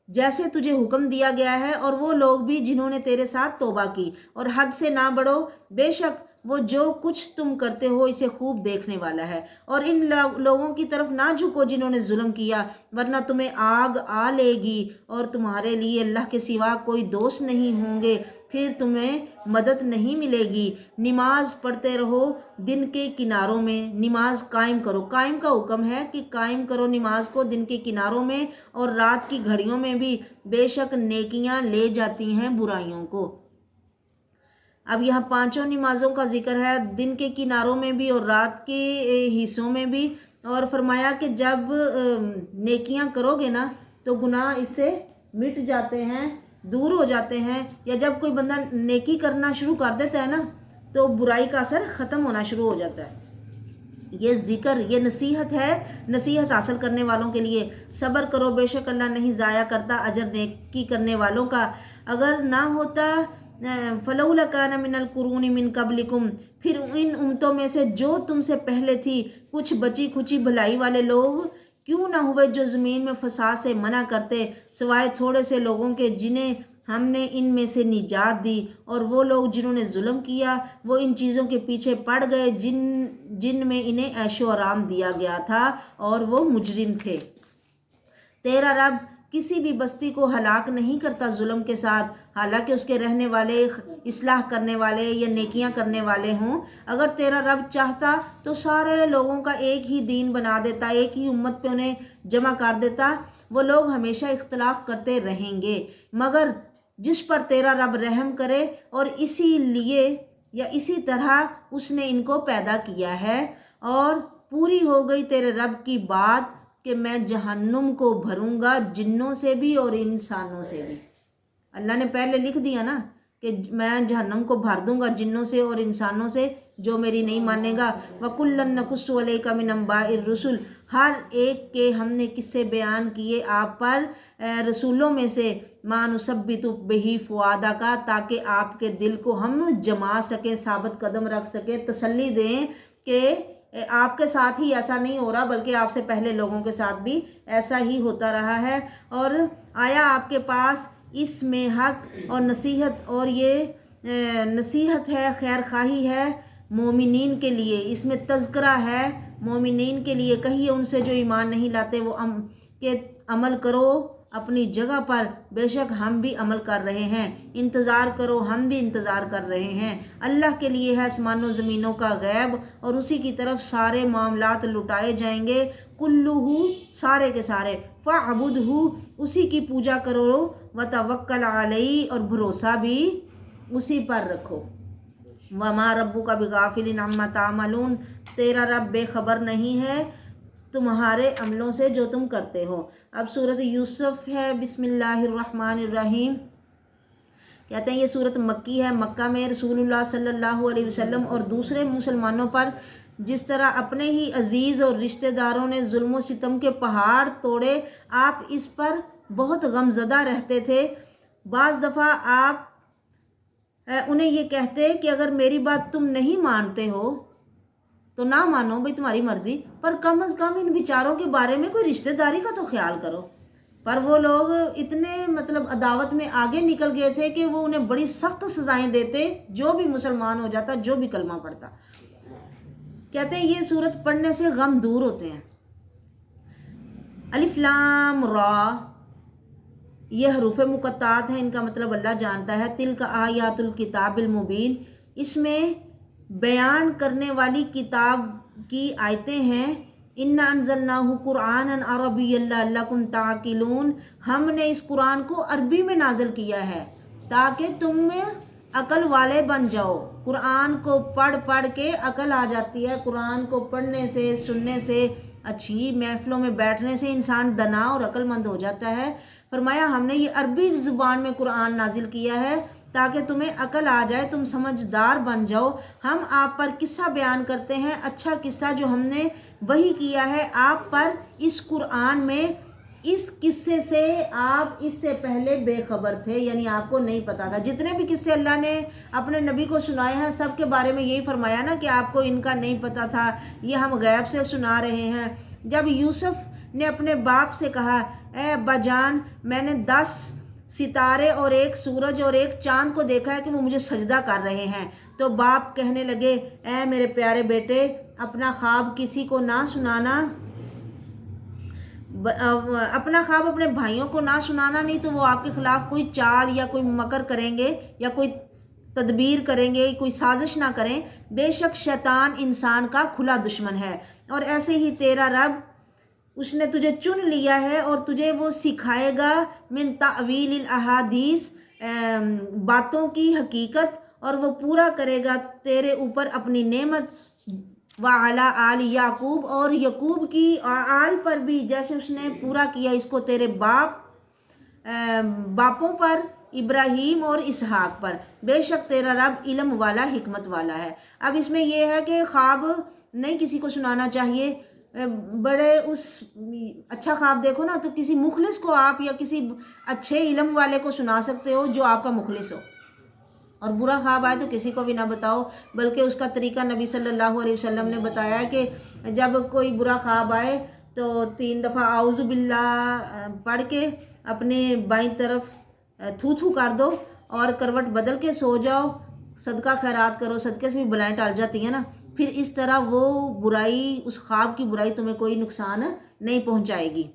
جیسے تجھے حکم دیا گیا ہے، اور وہ لوگ بھی جنہوں نے تیرے ساتھ توبہ کی، اور حد سے نہ بڑھو، بے شک وہ جو کچھ تم کرتے ہو اسے خوب دیکھنے والا ہے۔ اور ان لوگوں کی طرف نہ جھکو جنہوں نے ظلم کیا، ورنہ تمہیں آگ آ لے گی، اور تمہارے لیے اللہ کے سوا کوئی دوست نہیں ہوں گے، پھر تمہیں مدد نہیں ملے گی۔ نماز پڑھتے رہو دن کے کناروں میں، نماز قائم کرو۔ قائم کا حکم ہے کہ قائم کرو نماز کو دن کے کناروں میں اور رات کی گھڑیوں میں بھی، بے شک نیکیاں لے جاتی ہیں برائیوں کو۔ اب یہاں پانچوں نمازوں کا ذکر ہے، دن کے کناروں میں بھی اور رات کے حصوں میں بھی، اور فرمایا کہ جب نیکیاں کرو گے نا تو گناہ اس سے مٹ جاتے ہیں، دور ہو جاتے ہیں، یا جب کوئی بندہ نیکی کرنا شروع کر دیتا ہے نا تو برائی کا اثر ختم ہونا شروع ہو جاتا ہے۔ یہ ذکر، یہ نصیحت ہے نصیحت حاصل کرنے والوں کے لیے۔ صبر کرو، بے شک اللہ نہیں ضائع کرتا اجر نیکی کرنے والوں کا۔ اگر نہ ہوتا فلولا کان من القرون من قبلکم، پھر ان امتوں میں سے جو تم سے پہلے تھی کچھ بچی کھچی بھلائی والے لوگ کیوں نہ ہوئے جو زمین میں فساد سے منع کرتے، سوائے تھوڑے سے لوگوں کے جنہیں ہم نے ان میں سے نجات دی، اور وہ لوگ جنہوں نے ظلم کیا وہ ان چیزوں کے پیچھے پڑ گئے جن میں انہیں عیش و آرام دیا گیا تھا، اور وہ مجرم تھے۔ تیرا رب کسی بھی بستی کو ہلاک نہیں کرتا ظلم کے ساتھ، حالانکہ اس کے رہنے والے اصلاح کرنے والے یا نیکیاں کرنے والے ہوں۔ اگر تیرا رب چاہتا تو سارے لوگوں کا ایک ہی دین بنا دیتا، ایک ہی امت پہ انہیں جمع کر دیتا، وہ لوگ ہمیشہ اختلاف کرتے رہیں گے، مگر جس پر تیرا رب رحم کرے، اور اسی لیے یا اسی طرح اس نے ان کو پیدا کیا ہے۔ اور پوری ہو گئی تیرے رب کی بات کہ میں جہنم کو بھروں گا جنوں سے بھی اور انسانوں سے بھی۔ اللہ نے پہلے لکھ دیا نا کہ میں جہنم کو بھر دوں گا جنوں سے اور انسانوں سے جو میری نہیں مانے گا۔ وَكُلًّا نَقُصُّ عَلَيْكَ مِنْ أَنْبَاءِ الرُّسُلِ، ہر ایک کے ہم نے قصے بیان کیے آپ پر رسولوں میں سے، مَا نُثَبِّتُ بِهِ فُؤَادَكَ، تاکہ آپ کے دل کو ہم جما سکیں، ثابت قدم رکھ سکیں، تسلی دیں کہ آپ کے ساتھ ہی ایسا نہیں ہو رہا بلکہ آپ سے پہلے لوگوں کے ساتھ بھی ایسا ہی ہوتا رہا ہے۔ اور آیا آپ کے پاس اس میں حق اور نصیحت، اور یہ نصیحت ہے، خیر خواہی ہے مومنین کے لیے، اس میں تذکرہ ہے مومنین کے لیے۔ کہیے ان سے جو ایمان نہیں لاتے وہ کہ عمل کرو اپنی جگہ پر، بے شک ہم بھی عمل کر رہے ہیں، انتظار کرو ہم بھی انتظار کر رہے ہیں۔ اللہ کے لیے ہے آسمان و زمینوں کا غیب، اور اسی کی طرف سارے معاملات لٹائے جائیں گے، کلہ، سارے کے سارے، فاعبدہ، اسی کی پوجا کرو، وتوکل علیہ، اور بھروسہ بھی اسی پر رکھو۔ وما ربک بغافل عما تعملون، تیرا رب بے خبر نہیں ہے تمہارے عملوں سے جو تم کرتے ہو۔ اب سورۃ یوسف ہے، بسم اللہ الرحمن الرحیم۔ کہتے ہیں یہ سورۃ مکی ہے۔ مکہ میں رسول اللہ صلی اللہ علیہ وسلم اور دوسرے مسلمانوں پر جس طرح اپنے ہی عزیز اور رشتہ داروں نے ظلم و ستم کے پہاڑ توڑے، آپ اس پر بہت غم زدہ رہتے تھے۔ بعض دفعہ آپ انہیں یہ کہتے کہ اگر میری بات تم نہیں مانتے ہو تو نہ مانو بھائی تمہاری مرضی، پر کم از کم ان بیچاروں کے بارے میں کوئی رشتہ داری کا تو خیال کرو۔ پر وہ لوگ اتنے مطلب عداوت میں آگے نکل گئے تھے کہ وہ انہیں بڑی سخت سزائیں دیتے جو بھی مسلمان ہو جاتا، جو بھی کلمہ پڑھتا۔ کہتے ہیں یہ سورت پڑھنے سے غم دور ہوتے ہیں۔ الف لام را، یہ حروف مقطعات ہیں، ان کا مطلب اللہ جانتا ہے۔ تلک آیات الکتاب المبین، اس میں بیان کرنے والی کتاب کی آیتیں ہیں۔ انا انزلناہ قرآنا عربیا لعلکم تعقلون، ہم نے اس قرآن کو عربی میں نازل کیا ہے تاکہ تم میں عقل والے بن جاؤ۔ قرآن کو پڑھ پڑھ کے عقل آ جاتی ہے، قرآن کو پڑھنے سے، سننے سے، اچھی محفلوں میں بیٹھنے سے انسان دانا اور عقل مند ہو جاتا ہے۔ فرمایا ہم نے یہ عربی زبان میں قرآن نازل کیا ہے تاکہ تمہیں عقل آ جائے، تم سمجھدار بن جاؤ۔ ہم آپ پر قصہ بیان کرتے ہیں، اچھا قصہ جو ہم نے وحی کیا ہے آپ پر اس قرآن میں۔ اس قصے سے آپ اس سے پہلے بے خبر تھے، یعنی آپ کو نہیں پتا تھا۔ جتنے بھی قصے اللہ نے اپنے نبی کو سنائے ہیں سب کے بارے میں یہی فرمایا نا کہ آپ کو ان کا نہیں پتا تھا، یہ ہم غیب سے سنا رہے ہیں۔ جب یوسف نے اپنے باپ سے کہا اے ابا جان، میں نے 10 ستارے اور ایک سورج اور ایک چاند کو دیکھا ہے کہ وہ مجھے سجدہ کر رہے ہیں، تو باپ کہنے لگے اے میرے پیارے بیٹے، اپنا خواب کسی کو نہ سنانا، اپنا خواب اپنے بھائیوں کو نہ سنانا، نہیں تو وہ آپ کے خلاف کوئی چال یا کوئی مکر کریں گے یا کوئی تدبیر کریں گے، کوئی سازش نہ کریں۔ بے شک شیطان انسان کا کھلا دشمن ہے، اور ایسے ہی تیرا رب، اس نے تجھے چن لیا ہے اور تجھے وہ سکھائے گا من تعویل الاحادیث، باتوں کی حقیقت، اور وہ پورا کرے گا تیرے اوپر اپنی نعمت، وعلی آل یعقوب، اور یعقوب کی آل پر بھی، جیسے اس نے پورا کیا اس کو تیرے باپوں پر، ابراہیم اور اسحاق پر۔ بے شک تیرا رب علم والا، حکمت والا ہے۔ اب اس میں یہ ہے کہ خواب نہیں کسی کو سنانا چاہیے۔ بڑے اچھا خواب دیکھو نا تو کسی مخلص کو آپ یا کسی اچھے علم والے کو سنا سکتے ہو جو آپ کا مخلص ہو، اور برا خواب آئے تو کسی کو بھی نہ بتاؤ، بلکہ اس کا طریقہ نبی صلی اللہ علیہ وسلم نے بتایا ہے کہ جب کوئی برا خواب آئے تو 3 دفعہ اعوذ باللہ پڑھ کے اپنے بائیں طرف تھو تھو کر دو اور کروٹ بدل کے سو جاؤ، صدقہ خیرات کرو، صدقے سے بھی بلائیں ٹال جاتی ہیں نا، پھر اس طرح وہ برائی، اس خواب کی برائی تمہیں کوئی نقصان نہیں پہنچائے گی۔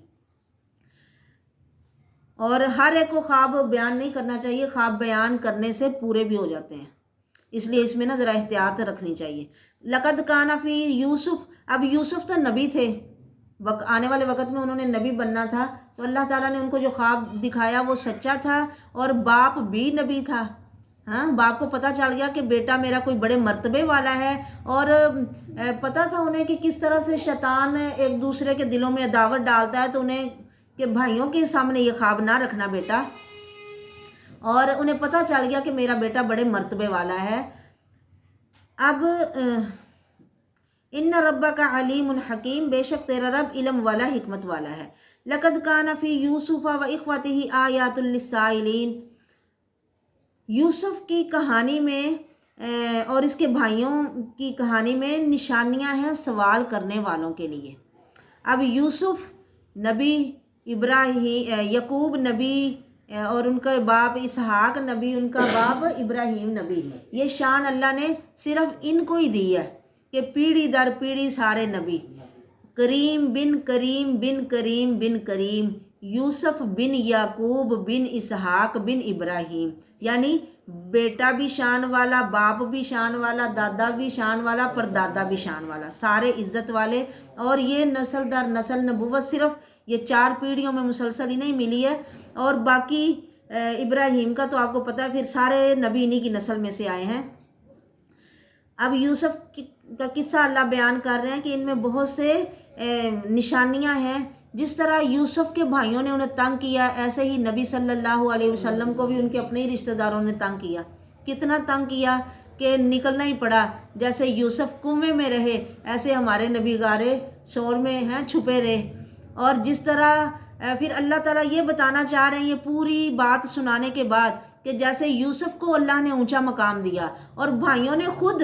اور ہر ایک کو خواب بیان نہیں کرنا چاہیے، خواب بیان کرنے سے پورے بھی ہو جاتے ہیں، اس لیے اس میں نا ذرا احتیاط رکھنی چاہیے۔ لقد کان فی یوسف، اب یوسف تو نبی تھے، آنے والے وقت میں انہوں نے نبی بننا تھا، تو اللہ تعالیٰ نے ان کو جو خواب دکھایا وہ سچا تھا، اور باپ بھی نبی تھا۔ ہاں، باپ کو پتہ چل گیا کہ بیٹا میرا کوئی بڑے مرتبے والا ہے، اور پتہ تھا انہیں کہ کس طرح سے شیطان ایک دوسرے کے دلوں میں عداوت ڈالتا ہے، تو انہیں کہ بھائیوں کے سامنے یہ خواب نہ رکھنا بیٹا، اور انہیں پتہ چل گیا کہ میرا بیٹا بڑے مرتبے والا ہے۔ اب ان ربک علیم حکیم، بے شک تیرا رب علم والا، حکمت والا ہے۔ لقد کان فی یوسف و اخوتہ آیات للسائلین، یوسف کی کہانی میں اور اس کے بھائیوں کی کہانی میں نشانیاں ہیں سوال کرنے والوں کے لیے۔ اب یوسف نبی، یعقوب نبی، اور ان کا باپ اسحاق نبی، ان کا باپ ابراہیم نبی، یہ شان اللہ نے صرف ان کو ہی دی ہے کہ پیڑھی در پیڑھی سارے نبی، کریم بن کریم بن کریم بن کریم، یوسف بن یعقوب بن اسحاق بن ابراہیم، یعنی بیٹا بھی شان والا، باپ بھی شان والا، دادا بھی شان والا، پردادا بھی شان والا، سارے عزت والے۔ اور یہ نسل در نسل نبوت صرف یہ 4 پیڑھیوں میں مسلسل ہی نہیں ملی ہے، اور باقی ابراہیم کا تو آپ کو پتہ ہے پھر سارے نبی انہی کی نسل میں سے آئے ہیں۔ اب یوسف کا قصہ اللہ بیان کر رہے ہیں کہ ان میں بہت سے نشانیاں ہیں۔ جس طرح یوسف کے بھائیوں نے انہیں تنگ کیا، ایسے ہی نبی صلی اللہ علیہ وسلم کو بھی ان کے اپنے ہی رشتہ داروں نے تنگ کیا، کتنا تنگ کیا کہ نکلنا ہی پڑا۔ جیسے یوسف کنویں میں رہے، ایسے ہمارے نبی غارے شور میں ہیں چھپے رہے۔ اور جس طرح پھر اللہ تعالیٰ یہ بتانا چاہ رہے ہیں یہ پوری بات سنانے کے بعد کہ جیسے یوسف کو اللہ نے اونچا مقام دیا، اور بھائیوں نے خود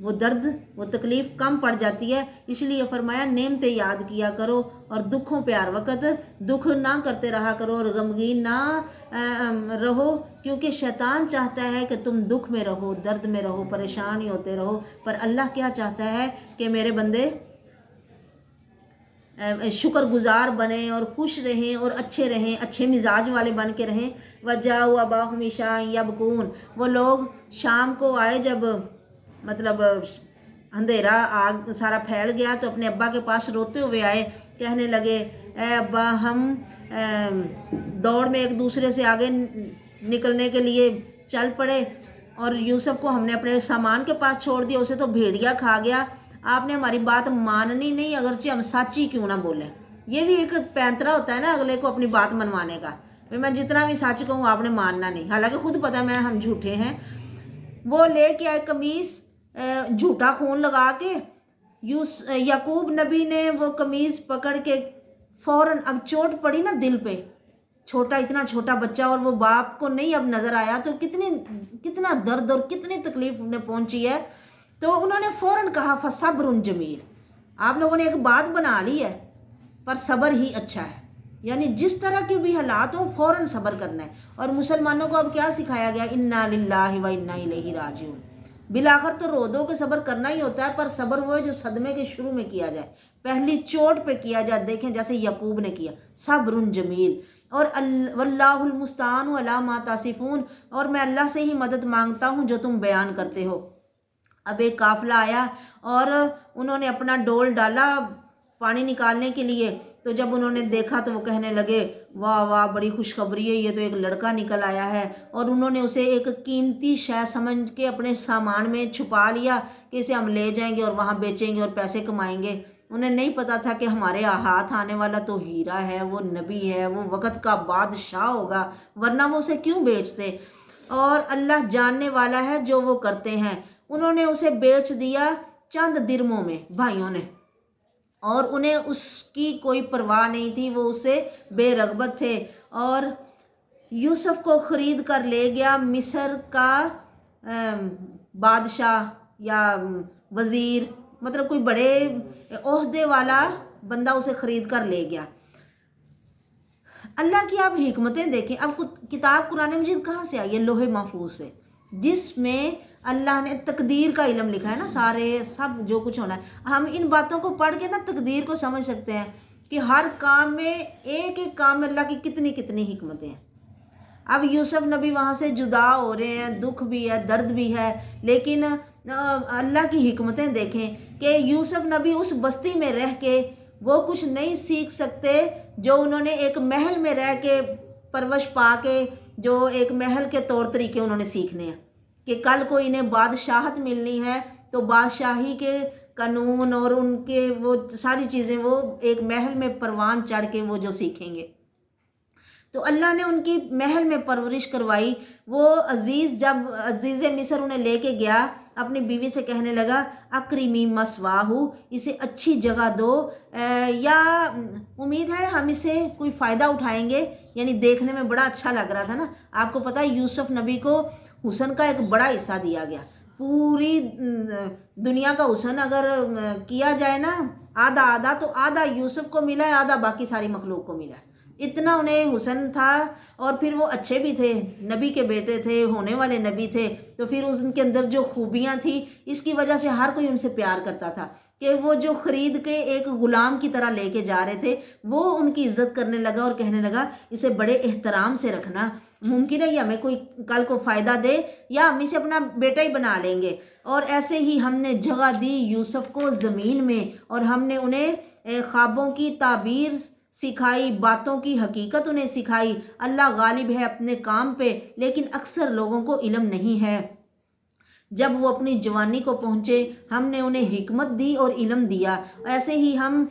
وہ درد وہ تکلیف کم پڑ جاتی ہے۔ اس لیے فرمایا نعمتیں یاد کیا کرو اور دکھوں پہ ہر وقت دکھ نہ کرتے رہا کرو اور غمگین نہ رہو، کیونکہ شیطان چاہتا ہے کہ تم دکھ میں رہو، درد میں رہو، پریشان ہی ہوتے رہو، پر اللہ کیا چاہتا ہے کہ میرے بندے شکر گزار بنیں اور خوش رہیں اور اچھے رہیں، اچھے مزاج والے بن کے رہیں۔ وجاؤ اباہم عشاء یبکون، وہ لوگ شام کو آئے جب مطلب اندھیرا آگ سارا پھیل گیا تو اپنے ابا کے پاس روتے ہوئے آئے، کہنے لگے اے ابا ہم دوڑ میں ایک دوسرے سے آگے نکلنے کے لیے چل پڑے اور یوسف کو ہم نے اپنے سامان کے پاس چھوڑ دیا، اسے تو بھیڑیا کھا گیا، آپ نے ہماری بات ماننی نہیں اگرچہ ہم سچ ہی کیوں نہ بولیں۔ یہ بھی ایک پینترا ہوتا ہے نا اگلے کو اپنی بات منوانے کا، میں جتنا بھی سچ کہوں آپ نے ماننا نہیں، حالانکہ خود پتہ ہے ہم جھوٹے ہیں۔ وہ لے کے آئے قمیص جھوٹا خون لگا کے، یعقوب نبی نے وہ قمیص پکڑ کے فوراً، اب چوٹ پڑی نا دل پہ، چھوٹا اتنا چھوٹا بچہ اور وہ باپ کو نہیں اب نظر آیا تو کتنا درد اور کتنی تکلیف انہیں پہنچی ہے، تو انہوں نے فوراً کہا فصبر جمیل، آپ لوگوں نے ایک بات بنا لی ہے پر صبر ہی اچھا ہے، یعنی جس طرح کے بھی حالات ہوں فوراً صبر کرنا ہے۔ اور مسلمانوں کو اب کیا سکھایا گیا، انا للہ و انا الیہ راجعون، بالآخر تو رو دو کہ صبر کرنا ہی ہوتا ہے، پر صبر وہ ہے جو صدمے کے شروع میں کیا جائے، پہلی چوٹ پہ کیا جائے، دیکھیں جیسے یعقوب نے کیا، صبر جمیل۔ اور واللہ المستعان علی ما تصفون، اور میں اللہ سے ہی مدد مانگتا ہوں جو تم بیان کرتے ہو۔ اب ایک قافلہ آیا اور انہوں نے اپنا ڈول ڈالا پانی نکالنے کے لیے، تو جب انہوں نے دیکھا تو وہ کہنے لگے واہ واہ بڑی خوشخبری ہے، یہ تو ایک لڑکا نکل آیا ہے، اور انہوں نے اسے ایک قیمتی شے سمجھ کے اپنے سامان میں چھپا لیا کہ اسے ہم لے جائیں گے اور وہاں بیچیں گے اور پیسے کمائیں گے۔ انہیں نہیں پتا تھا کہ ہمارے ہاتھ آنے والا تو ہیرا ہے، وہ نبی ہے، وہ وقت کا بادشاہ ہوگا، ورنہ وہ اسے کیوں بیچتے، اور اللہ جاننے والا ہے جو وہ کرتے ہیں۔ انہوں نے اسے بیچ دیا چند درموں میں بھائیوں نے، اور انہیں اس کی کوئی پرواہ نہیں تھی، وہ اس سے بے رغبت تھے، اور یوسف کو خرید کر لے گیا مصر کا بادشاہ یا وزیر، مطلب کوئی بڑے عہدے والا بندہ اسے خرید کر لے گیا۔ اللہ کی آپ حکمتیں دیکھیں، اب کتاب قرآن مجید کہاں سے آئی ہے؟ لوح محفوظ سے، جس میں اللہ نے تقدیر کا علم لکھا ہے نا، سارے سب جو کچھ ہونا ہے، ہم ان باتوں کو پڑھ کے نا تقدیر کو سمجھ سکتے ہیں کہ ہر کام میں ایک ایک کام میں اللہ کی کتنی کتنی حکمتیں ہیں۔ اب یوسف نبی وہاں سے جدا ہو رہے ہیں، دکھ بھی ہے، درد بھی ہے، لیکن اللہ کی حکمتیں دیکھیں کہ یوسف نبی اس بستی میں رہ کے وہ کچھ نہیں سیکھ سکتے جو انہوں نے ایک محل میں رہ کے پرورش پا کے، جو ایک محل کے طور طریقے انہوں نے سیکھنے ہیں کہ کل کو انہیں بادشاہت ملنی ہے تو بادشاہی کے قانون اور ان کے وہ ساری چیزیں وہ ایک محل میں پروان چڑھ کے وہ جو سیکھیں گے۔ تو اللہ نے ان کی محل میں پرورش کروائی۔ وہ جب عزیز مصر انہیں لے کے گیا، اپنی بیوی سے کہنے لگا اکرمی مثواہ، اسے اچھی جگہ دو، یا امید ہے ہم اسے کوئی فائدہ اٹھائیں گے، یعنی دیکھنے میں بڑا اچھا لگ رہا تھا نا۔ آپ کو پتہ ہے یوسف نبی کو حسن کا ایک بڑا حصہ دیا گیا، پوری دنیا کا حسن اگر کیا جائے نا آدھا آدھا، تو آدھا یوسف کو ملا ہے، آدھا باقی ساری مخلوق کو ملا ہے، اتنا انہیں حسن تھا، اور پھر وہ اچھے بھی تھے، نبی کے بیٹے تھے، ہونے والے نبی تھے، تو پھر ان کے اندر جو خوبیاں تھیں اس کی وجہ سے ہر کوئی ان سے پیار کرتا تھا کہ وہ جو خرید کے ایک غلام کی طرح لے کے جا رہے تھے، وہ ان کی عزت کرنے لگا اور کہنے لگا اسے بڑے احترام سے رکھنا، ممکن ہے یہ ہمیں کوئی کل کو فائدہ دے یا ہم اسے اپنا بیٹا ہی بنا لیں گے۔ اور ایسے ہی ہم نے جگہ دی یوسف کو زمین میں، اور ہم نے انہیں خوابوں کی تعبیر سکھائی، باتوں کی حقیقت انہیں سکھائی۔ اللہ غالب ہے اپنے کام پہ، لیکن اکثر لوگوں کو علم نہیں ہے۔ جب وہ اپنی جوانی کو پہنچے ہم نے انہیں حکمت دی اور علم دیا، ایسے ہی ہم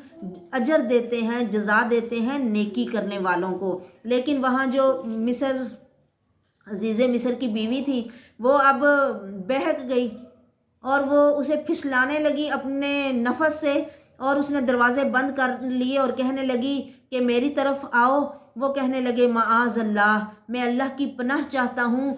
اجر دیتے ہیں، جزا دیتے ہیں نیکی کرنے والوں کو۔ لیکن وہاں جو عزیز مصر کی بیوی تھی وہ اب بہک گئی اور وہ اسے پھسلانے لگی اپنے نفس سے، اور اس نے دروازے بند کر لیے اور کہنے لگی کہ میری طرف آؤ۔ وہ کہنے لگے معاذ اللہ، میں اللہ کی پناہ چاہتا ہوں،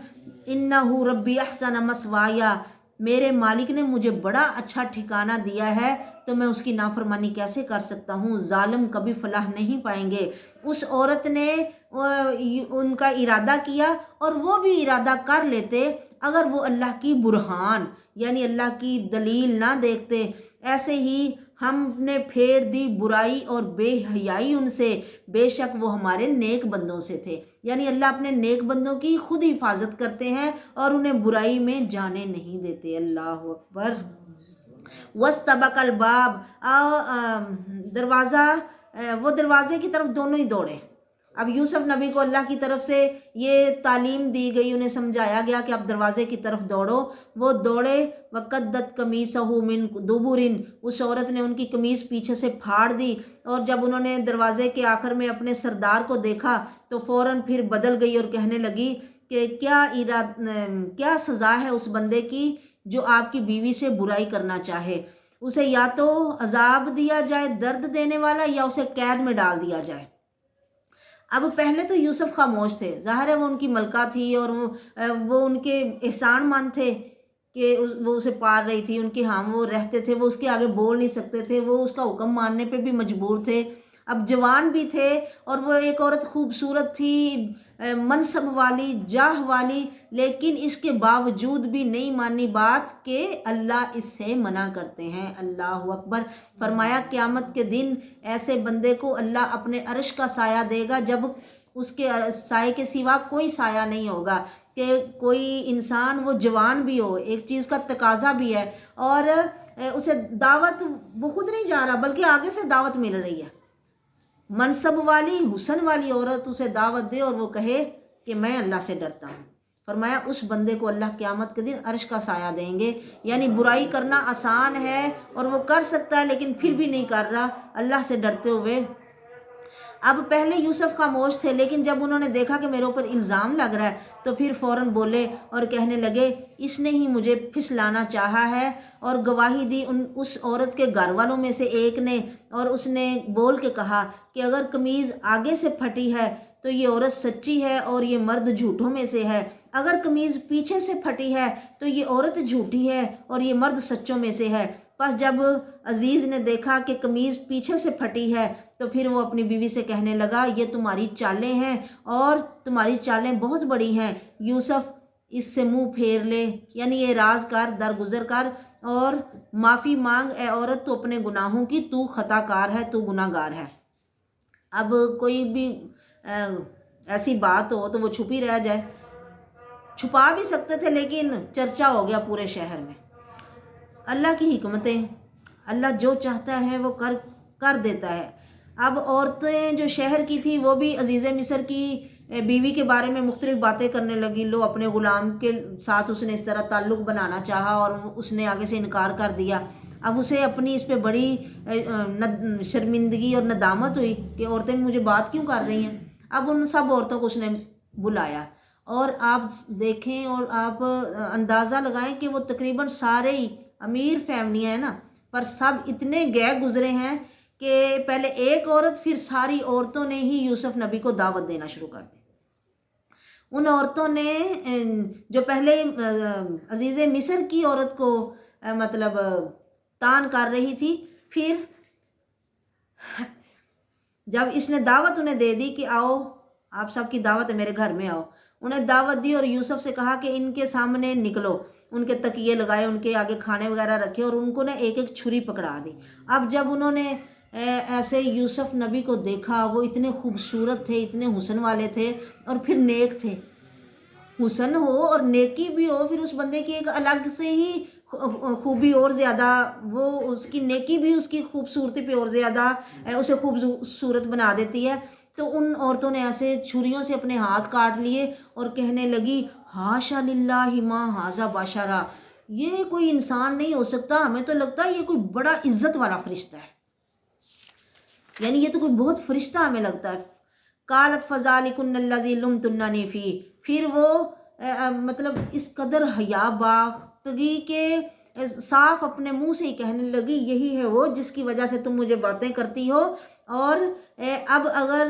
انہ ربی احسن مثوایا، میرے مالک نے مجھے بڑا اچھا ٹھکانہ دیا ہے، تو میں اس کی نافرمانی کیسے کر سکتا ہوں؟ ظالم کبھی فلاح نہیں پائیں گے۔ اس عورت نے ان کا ارادہ کیا، اور وہ بھی ارادہ کر لیتے اگر وہ اللہ کی برہان یعنی اللہ کی دلیل نہ دیکھتے۔ ایسے ہی ہم نے پھیر دی برائی اور بے حیائی ان سے، بے شک وہ ہمارے نیک بندوں سے تھے۔ یعنی اللہ اپنے نیک بندوں کی خود حفاظت کرتے ہیں اور انہیں برائی میں جانے نہیں دیتے۔ اللہ اکبر۔ وَاسْتَبَقَ الْبَابَ، وہ دروازے کی طرف دونوں ہی دوڑے۔ اب یوسف نبی کو اللہ کی طرف سے یہ تعلیم دی گئی، انہیں سمجھایا گیا کہ اب دروازے کی طرف دوڑو۔ وہ دوڑے۔ وَقَدَّتْ قَمِيصَهُ مِنْ دُبُرٍ، اس عورت نے ان کی قمیص پیچھے سے پھاڑ دی، اور جب انہوں نے دروازے کے آخر میں اپنے سردار کو دیکھا تو فوراً پھر بدل گئی اور کہنے لگی کہ کیا سزا ہے اس بندے کی جو آپ کی بیوی سے برائی کرنا چاہے؟ اسے یا تو عذاب دیا جائے درد دینے والا، یا اسے قید میں ڈال دیا جائے۔ اب پہلے تو یوسف خاموش تھے، ظاہر ہے وہ ان کی ملکہ تھی اور وہ ان کے احسان مند تھے کہ وہ اسے پال رہی تھی، ان کے ہاں وہ رہتے تھے، وہ اس کے آگے بول نہیں سکتے تھے، وہ اس کا حکم ماننے پہ بھی مجبور تھے۔ اب جوان بھی تھے، اور وہ ایک عورت خوبصورت تھی، منصب والی، جاہ والی، لیکن اس کے باوجود بھی نہیں مانی بات کہ اللہ اس سے منع کرتے ہیں۔ اللہ اکبر۔ فرمایا قیامت کے دن ایسے بندے کو اللہ اپنے عرش کا سایہ دے گا جب اس کے سائے کے سوا کوئی سایہ نہیں ہوگا، کہ کوئی انسان وہ جوان بھی ہو، ایک چیز کا تقاضا بھی ہے، اور اسے دعوت وہ خود نہیں جا رہا بلکہ آگے سے دعوت مل رہی ہے۔ منصب والی، حسن والی عورت اسے دعوت دے اور وہ کہے کہ میں اللہ سے ڈرتا ہوں۔ فرمایا اس بندے کو اللہ قیامت کے دن عرش کا سایہ دیں گے۔ یعنی برائی کرنا آسان ہے اور وہ کر سکتا ہے، لیکن پھر بھی نہیں کر رہا اللہ سے ڈرتے ہوئے۔ اب پہلے یوسف خاموش تھے، لیکن جب انہوں نے دیکھا کہ میرے اوپر الزام لگ رہا ہے تو پھر فوراً بولے اور کہنے لگے اس نے ہی مجھے پھسلانا چاہا ہے، اور گواہی دی اس عورت کے گھر والوں میں سے ایک نے، اور اس نے بول کے کہا کہ اگر قمیض آگے سے پھٹی ہے تو یہ عورت سچی ہے اور یہ مرد جھوٹوں میں سے ہے، اگر قمیض پیچھے سے پھٹی ہے تو یہ عورت جھوٹی ہے اور یہ مرد سچوں میں سے ہے۔ پس جب عزیز نے دیکھا کہ قمیض پیچھے سے پھٹی ہے تو پھر وہ اپنی بیوی سے کہنے لگا یہ تمہاری چالیں ہیں اور تمہاری چالیں بہت بڑی ہیں، یوسف اس سے منہ پھیر لے، یعنی یہ راز کر، درگزر کر اور معافی مانگ، اے عورت تو اپنے گناہوں کی، تو خطا کار ہے، تو گناہ گار ہے۔ اب کوئی بھی ایسی بات ہو تو وہ چھپی رہ جائے، چھپا بھی سکتے تھے لیکن چرچا ہو گیا پورے شہر میں۔ اللہ کی حکمتیں، اللہ جو چاہتا ہے وہ کر دیتا ہے۔ اب عورتیں جو شہر کی تھی وہ بھی عزیز مصر کی بیوی کے بارے میں مختلف باتیں کرنے لگی، لو اپنے غلام کے ساتھ اس نے اس طرح تعلق بنانا چاہا اور اس نے آگے سے انکار کر دیا۔ اب اسے اپنی اس پہ بڑی شرمندگی اور ندامت ہوئی کہ عورتیں مجھے بات کیوں کر رہی ہیں۔ اب ان سب عورتوں کو اس نے بلایا، اور آپ دیکھیں اور آپ اندازہ لگائیں کہ وہ تقریباً سارے ہی امیر فیملیاں ہیں نا، پر سب اتنے گئے گزرے ہیں کہ پہلے ایک عورت، پھر ساری عورتوں نے ہی یوسف نبی کو دعوت دینا شروع کر دی۔ ان عورتوں نے جو پہلے عزیز مصر کی عورت کو مطلب تان کر رہی تھی، پھر جب اس نے دعوت انہیں دے دی کہ آؤ آپ سب کی دعوت ہے، میرے گھر میں آؤ، انہیں دعوت دی اور یوسف سے کہا کہ ان کے سامنے نکلو، ان کے تکیے لگائے، ان کے آگے کھانے وغیرہ رکھے اور ان کو نے ایک ایک چھری پکڑا دی۔ اب جب انہوں نے ایسے یوسف نبی کو دیکھا، وہ اتنے خوبصورت تھے، اتنے حسن والے تھے اور پھر نیک تھے، حسن ہو اور نیکی بھی ہو، پھر اس بندے کی ایک الگ سے ہی خوبی اور زیادہ، وہ اس کی نیکی بھی اس کی خوبصورتی پہ اور زیادہ اسے خوبصورت بنا دیتی ہے۔ تو ان عورتوں نے ایسے چھریوں سے اپنے ہاتھ کاٹ لیے اور کہنے لگی ہاشا للہ ما ھذا بشرا، یہ کوئی انسان نہیں ہو سکتا، ہمیں تو لگتا ہے یہ کوئی بڑا عزت والا فرشتہ ہے، یعنی یہ تو کوئی بہت فرشتہ ہمیں لگتا ہے۔ قالت فذلکن الذی لمتننی فیہ، پھر وہ مطلب اس قدر حیا باختگی کے صاف اپنے منہ سے ہی کہنے لگی یہی ہے وہ جس کی وجہ سے تم مجھے باتیں کرتی ہو، اور اب اگر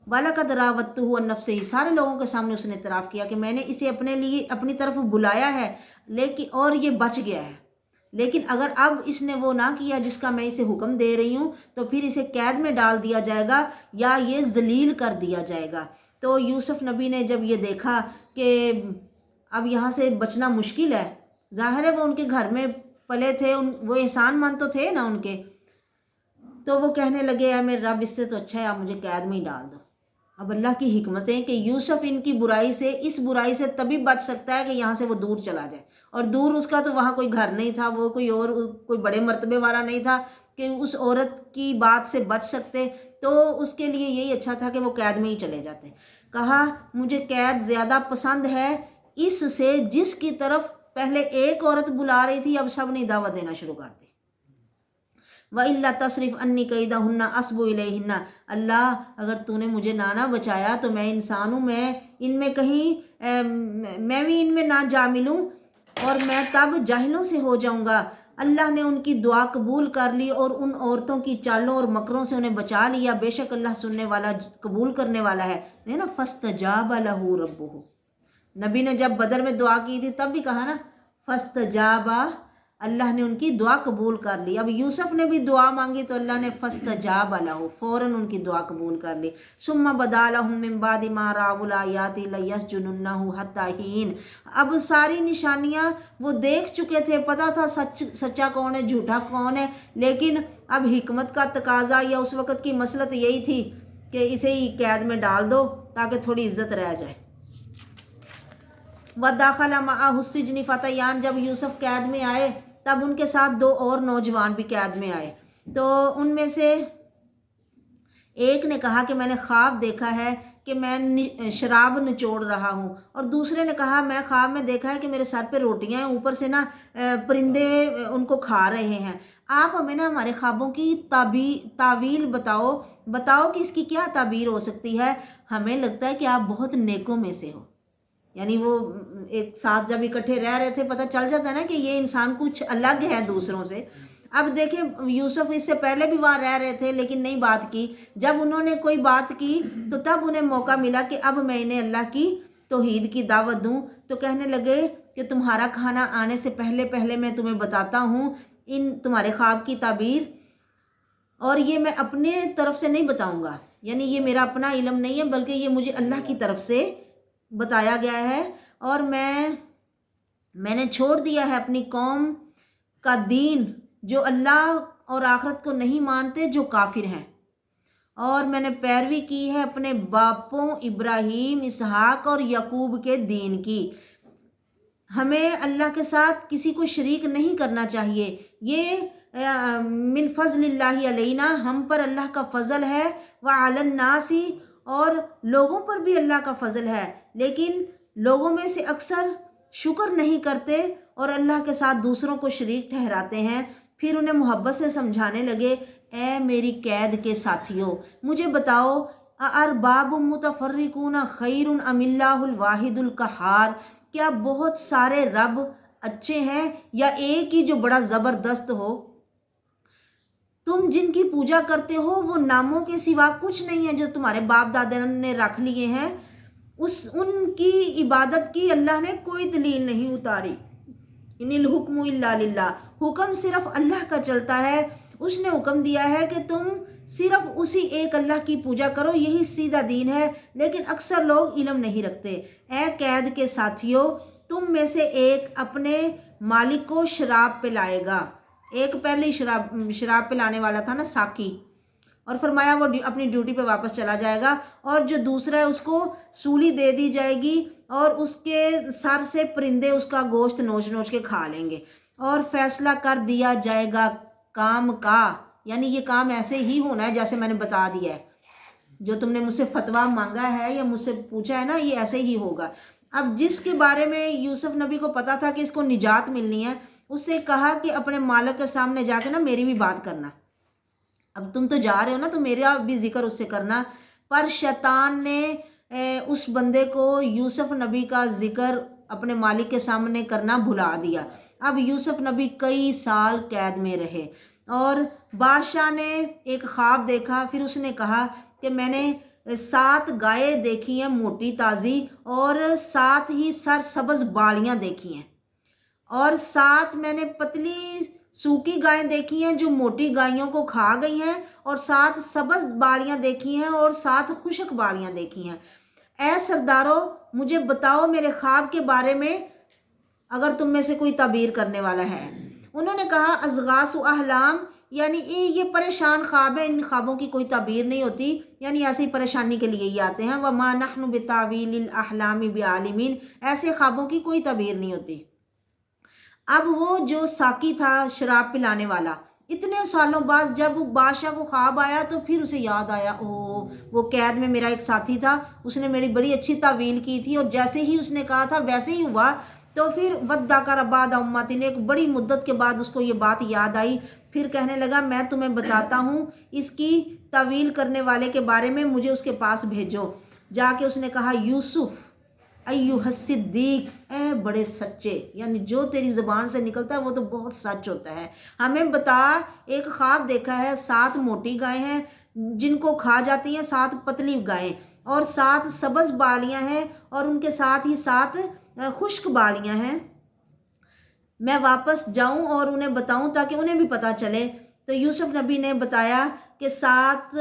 وَلَقَدْ رَاوَدتُّهُ عَن نَفْسِهِ، سارے لوگوں کے سامنے اس نے اعتراف کیا کہ میں نے اسے اپنے لیے اپنی طرف بلایا ہے لیکن اور یہ بچ گیا ہے، لیکن اگر اب اس نے وہ نہ کیا جس کا میں اسے حکم دے رہی ہوں تو پھر اسے قید میں ڈال دیا جائے گا یا یہ ذلیل کر دیا جائے گا۔ تو یوسف نبی نے جب یہ دیکھا کہ اب یہاں سے بچنا مشکل ہے، ظاہر ہے وہ ان کے گھر میں پلے تھے، وہ احسان مند تو تھے نا ان کے، تو وہ کہنے لگے اے میرے رب اس سے تو اچھا ہے آپ مجھے قید میں ہی ڈال دو۔ اب اللہ کی حکمتیں کہ یوسف ان کی برائی سے، اس برائی سے تبھی بچ سکتا ہے کہ یہاں سے وہ دور چلا جائے، اور دور اس کا تو وہاں کوئی گھر نہیں تھا، وہ کوئی بڑے مرتبے والا نہیں تھا کہ اس عورت کی بات سے بچ سکتے، تو اس کے لیے یہی اچھا تھا کہ وہ قید میں ہی چلے جاتے۔ کہا مجھے قید زیادہ پسند ہے اس سے جس کی طرف پہلے ایک عورت بلا رہی تھی اب سب نے دعوت دینا شروع کر دی۔ وَإِلَّا تَصْرِفْ عَنِّي كَيْدَهُنَّ أَصْبُ إِلَيْهِنَّ، اللہ اگر تو نے مجھے نہ بچایا تو میں انسان ہوں، میں ان میں کہیں میں بھی ان میں نہ جا ملوں اور میں تب جاہلوں سے ہو جاؤں گا۔ اللہ نے ان کی دعا قبول کر لی اور ان عورتوں کی چالوں اور مکروں سے انہیں بچا لیا، بے شک اللہ سننے والا قبول کرنے والا ہے نا۔ فَاسْتَجَابَ لَهُ رَبُّهُ، نبی نے جب بدر میں دعا کی تھی تب بھی کہا نا فَاسْتَجَابَ، اللہ نے ان کی دعا قبول کر لی۔ اب یوسف نے بھی دعا مانگی تو اللہ نے فَاسْتَجَابَ لَهُ، فوراً ان کی دعا قبول کر لی۔ ثُمَّ بَدَا لَهُم مِّن بَعْدِ مَا رَأَوُا الْآيَاتِ لَيَسْجُنُنَّهُ حَتَّىٰ حِينٍ، اب ساری نشانیاں وہ دیکھ چکے تھے، پتہ تھا سچا کون ہے جھوٹا کون ہے، لیکن اب حکمت کا تقاضا یا اس وقت کی مصلحت یہی تھی کہ اسے ہی قید میں ڈال دو تاکہ تھوڑی عزت رہ جائے۔ وَدَخَلَ مَعَهُ السِّجْنَ فَتَيَانِ، جب یوسف قید میں آئے تب ان کے ساتھ دو اور نوجوان بھی قید میں آئے، تو ان میں سے ایک نے کہا کہ میں نے خواب دیکھا ہے کہ میں شراب نچوڑ رہا ہوں، اور دوسرے نے کہا میں خواب میں دیکھا ہے کہ میرے سر پہ روٹیاں ہیں، اوپر سے نا پرندے ان کو کھا رہے ہیں۔ آپ ہمیں نا ہمارے خوابوں کی تعویل بتاؤ کہ اس کی کیا تعبیر ہو سکتی ہے۔ ہمیں لگتا ہے کہ آپ بہت نیکوں میں سے ہو، یعنی وہ ایک ساتھ جب اکٹھے رہ رہے تھے پتہ چل جاتا ہے نا کہ یہ انسان کچھ الگ ہے دوسروں سے۔ اب دیکھیں یوسف اس سے پہلے بھی وہاں رہ رہے تھے لیکن نہیں بات کی، جب انہوں نے کوئی بات کی تو تب انہیں موقع ملا کہ اب میں انہیں اللہ کی توحید کی دعوت دوں، تو کہنے لگے کہ تمہارا کھانا آنے سے پہلے میں تمہیں بتاتا ہوں ان تمہارے خواب کی تعبیر، اور یہ میں اپنے طرف سے نہیں بتاؤں گا، یعنی یہ میرا اپنا علم نہیں ہے بلکہ یہ مجھے اللہ کی طرف سے بتایا گیا ہے، اور میں نے چھوڑ دیا ہے اپنی قوم کا دین جو اللہ اور آخرت کو نہیں مانتے، جو کافر ہیں، اور میں نے پیروی کی ہے اپنے باپوں ابراہیم، اسحاق اور یعقوب کے دین کی۔ ہمیں اللہ کے ساتھ کسی کو شریک نہیں کرنا چاہیے، یہ من فضل اللہ علینا، ہم پر اللہ کا فضل ہے، وعلی الناس، اور لوگوں پر بھی اللہ کا فضل ہے، لیکن لوگوں میں سے اکثر شکر نہیں کرتے اور اللہ کے ساتھ دوسروں کو شریک ٹھہراتے ہیں۔ پھر انہیں محبت سے سمجھانے لگے اے میری قید کے ساتھیوں مجھے بتاؤ ارباب متفرقون خیر ام اللہ الواحد القہار، کیا بہت سارے رب اچھے ہیں یا ایک ہی جو بڑا زبردست ہو؟ تم جن کی پوجا کرتے ہو وہ ناموں کے سوا کچھ نہیں ہے جو تمہارے باپ دادا نے رکھ لیے ہیں، ان کی عبادت کی اللہ نے کوئی دلیل نہیں اتاری۔ ان الحکم الا للہ، حکم صرف اللہ کا چلتا ہے، اس نے حکم دیا ہے کہ تم صرف اسی ایک اللہ کی پوجا کرو، یہی سیدھا دین ہے، لیکن اکثر لوگ علم نہیں رکھتے۔ اے قید کے ساتھیوں تم میں سے ایک اپنے مالک کو شراب پلائے گا، ایک پہلے شراب پلانے والا تھا نا ساقی، اور فرمایا وہ اپنی ڈیوٹی پہ واپس چلا جائے گا، اور جو دوسرا ہے اس کو سولی دے دی جائے گی اور اس کے سر سے پرندے اس کا گوشت نوچ نوچ کے کھا لیں گے، اور فیصلہ کر دیا جائے گا کام کا، یعنی یہ کام ایسے ہی ہونا ہے جیسے میں نے بتا دیا ہے، جو تم نے مجھ سے فتویٰ مانگا ہے یا مجھ سے پوچھا ہے نا یہ ایسے ہی ہوگا۔ اب جس کے بارے میں یوسف نبی کو پتا تھا کہ اس کو نجات ملنی ہے، اس سے کہا کہ اپنے مالک کے سامنے جا کے نا میری بھی بات کرنا، اب تم تو جا رہے ہو نا تو میرا بھی ذکر اس سے کرنا۔ پر شیطان نے اس بندے کو یوسف نبی کا ذکر اپنے مالک کے سامنے کرنا بھلا دیا۔ اب یوسف نبی کئی سال قید میں رہے، اور بادشاہ نے ایک خواب دیکھا، پھر اس نے کہا کہ میں نے 7 گائے دیکھی ہیں موٹی تازی، اور 7 ہی سر سبز بالیاں دیکھی ہیں، اور 7 میں نے پتلی سوکھی گائیں دیکھی ہیں جو موٹی گائیوں کو کھا گئی ہیں، اور 7 سبز بالیاں دیکھی ہیں، اور 7 خشک بالیاں دیکھی ہیں۔ اے سردارو، مجھے بتاؤ میرے خواب کے بارے میں، اگر تم میں سے کوئی تعبیر کرنے والا ہے۔ انہوں نے کہا اضغاث احلام، یعنی یہ پریشان خواب ہے، ان خوابوں کی کوئی تعبیر نہیں ہوتی، یعنی ایسی پریشانی کے لیے ہی آتے ہیں۔ وما نحن بتاویل الاحلام بعالمین، ایسے خوابوں کی کوئی تعبیر نہیں ہوتی۔ اب وہ جو ساقی تھا شراب پلانے والا، اتنے سالوں بعد جب بادشاہ کو خواب آیا تو پھر اسے یاد آیا، وہ قید میں میرا ایک ساتھی تھا، اس نے میری بڑی اچھی تعویل کی تھی، اور جیسے ہی اس نے کہا تھا ویسے ہی ہوا۔ تو پھر وَذَّكَرَ بَعْدَ أُمَّةٍ، ایک بڑی مدت کے بعد اس کو یہ بات یاد آئی، پھر کہنے لگا میں تمہیں بتاتا ہوں اس کی تعویل کرنے والے کے بارے میں، مجھے اس کے پاس بھیجو۔ جا کے اس نے کہا یوسف ایھا الصدیق، اے بڑے سچے، یعنی جو تیری زبان سے نکلتا ہے وہ تو بہت سچ ہوتا ہے، ہمیں بتا، ایک خواب دیکھا ہے 7 موٹی گائیں ہیں جن کو کھا جاتی ہیں، 7 پتلی گائیں، اور 7 سبز بالیاں ہیں، اور ان کے ساتھ ہی 7 خشک بالیاں ہیں۔ میں واپس جاؤں اور انہیں بتاؤں تاکہ انہیں بھی پتہ چلے۔ تو یوسف نبی نے بتایا کہ 7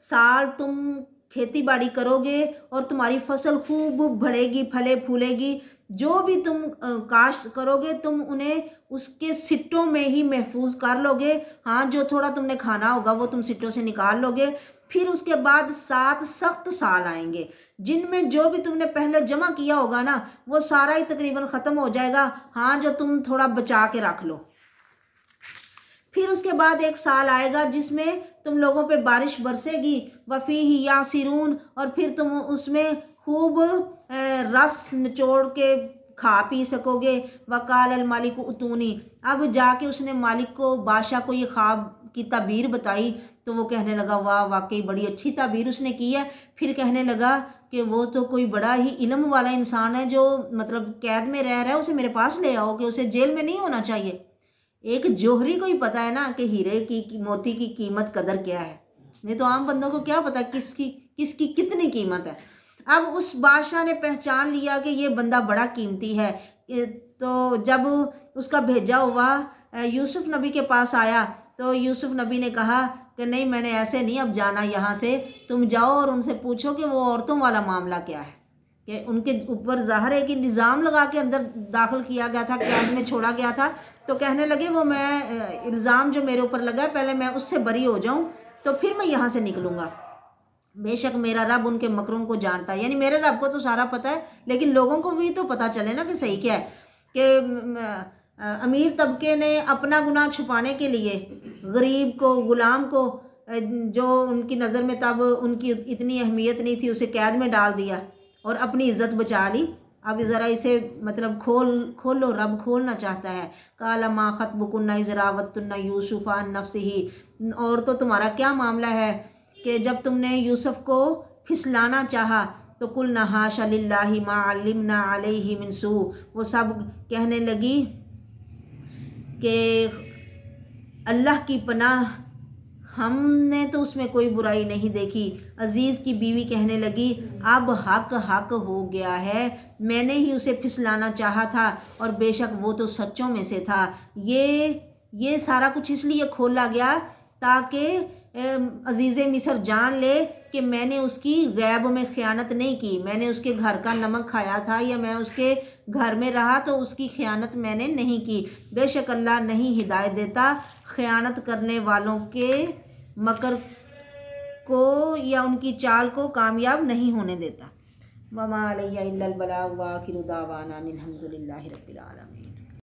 سال تم کھیتی باڑی کرو گے اور تمہاری فصل خوب بڑھے گی، پھلے پھولے گی، جو بھی تم کاشت کرو گے تم انہیں اس کے سٹوں میں ہی محفوظ کر لو گے، ہاں جو تھوڑا تم نے کھانا ہوگا وہ تم سٹوں سے نکال لو گے۔ پھر اس کے بعد 7 سخت سال آئیں گے جن میں جو بھی تم نے پہلے جمع کیا ہوگا نا وہ سارا ہی تقریباً ختم ہو جائے گا، ہاں جو تم تھوڑا بچا کے رکھ لو۔ پھر اس کے بعد 1 سال آئے گا جس میں تم لوگوں پہ بارش برسے گی، وفیہ یاسرون، اور پھر تم اس میں خوب رس نچوڑ کے کھا پی سکو گے۔ وقال الملک اتونی، اب جا کے اس نے مالک کو، بادشاہ کو یہ خواب کی تعبیر بتائی تو وہ کہنے لگا واہ واقعی بڑی اچھی تعبیر اس نے کی ہے۔ پھر کہنے لگا کہ وہ تو کوئی بڑا ہی علم والا انسان ہے جو مطلب قید میں رہ رہا ہے، اسے میرے پاس لے آؤ کہ اسے جیل میں نہیں ہونا چاہیے۔ ایک جوہری کو ہی پتہ ہے نا کہ ہیرے کی موتی کی قیمت قدر کیا ہے، نہیں تو عام بندوں کو کیا پتہ کس کی کتنی قیمت ہے۔ اب اس بادشاہ نے پہچان لیا کہ یہ بندہ بڑا قیمتی ہے، تو جب اس کا بھیجا ہوا یوسف نبی کے پاس آیا تو یوسف نبی نے کہا کہ نہیں میں نے ایسے نہیں اب جانا یہاں سے، تم جاؤ اور ان سے پوچھو کہ وہ عورتوں والا معاملہ کیا ہے، کہ ان کے اوپر ظاہر ہے کہ نظام لگا کے اندر داخل کیا گیا تھا، قید میں چھوڑا گیا تھا، تو کہنے لگے وہ میں الزام جو میرے اوپر لگا ہے پہلے میں اس سے بری ہو جاؤں تو پھر میں یہاں سے نکلوں گا۔ بے شک میرا رب ان کے مکروں کو جانتا ہے، یعنی میرے رب کو تو سارا پتہ ہے لیکن لوگوں کو بھی تو پتہ چلے نا کہ صحیح کیا ہے۔ کہ امیر طبقے نے اپنا گناہ چھپانے کے لیے غریب کو، غلام کو، جو ان کی نظر میں تب ان کی اتنی اہمیت نہیں تھی، اسے قید میں ڈال دیا اور اپنی عزت بچا لی۔ اب ذرا اسے مطلب کھولو، رب کھولنا چاہتا ہے۔ قال ما خطبکن اذ راوتن یوسف عن نفسہ، اور تو تمہارا کیا معاملہ ہے کہ جب تم نے یوسف کو پھسلانا چاہا تو قلنا حاشا للہ ما علمنا علیہ من سوء، وہ سب کہنے لگی کہ اللہ کی پناہ ہم نے تو اس میں کوئی برائی نہیں دیکھی۔ عزیز کی بیوی کہنے لگی اب حق ہو گیا ہے، میں نے ہی اسے پھسلانا چاہا تھا اور بے شک وہ تو سچوں میں سے تھا۔ یہ سارا کچھ اس لیے کھولا گیا تاکہ عزیز مصر جان لے کہ میں نے اس کی غیب میں خیانت نہیں کی، میں نے اس کے گھر کا نمک کھایا تھا یا میں اس کے گھر میں رہا تو اس کی خیانت میں نے نہیں کی۔ بے شک اللہ نہیں ہدایت دیتا خیانت کرنے والوں کے مکر کو یا ان کی چال کو کامیاب نہیں ہونے دیتا۔ وما علیہ الا البلاغ وآخر دعوانا الحمد للہ رب العالمین۔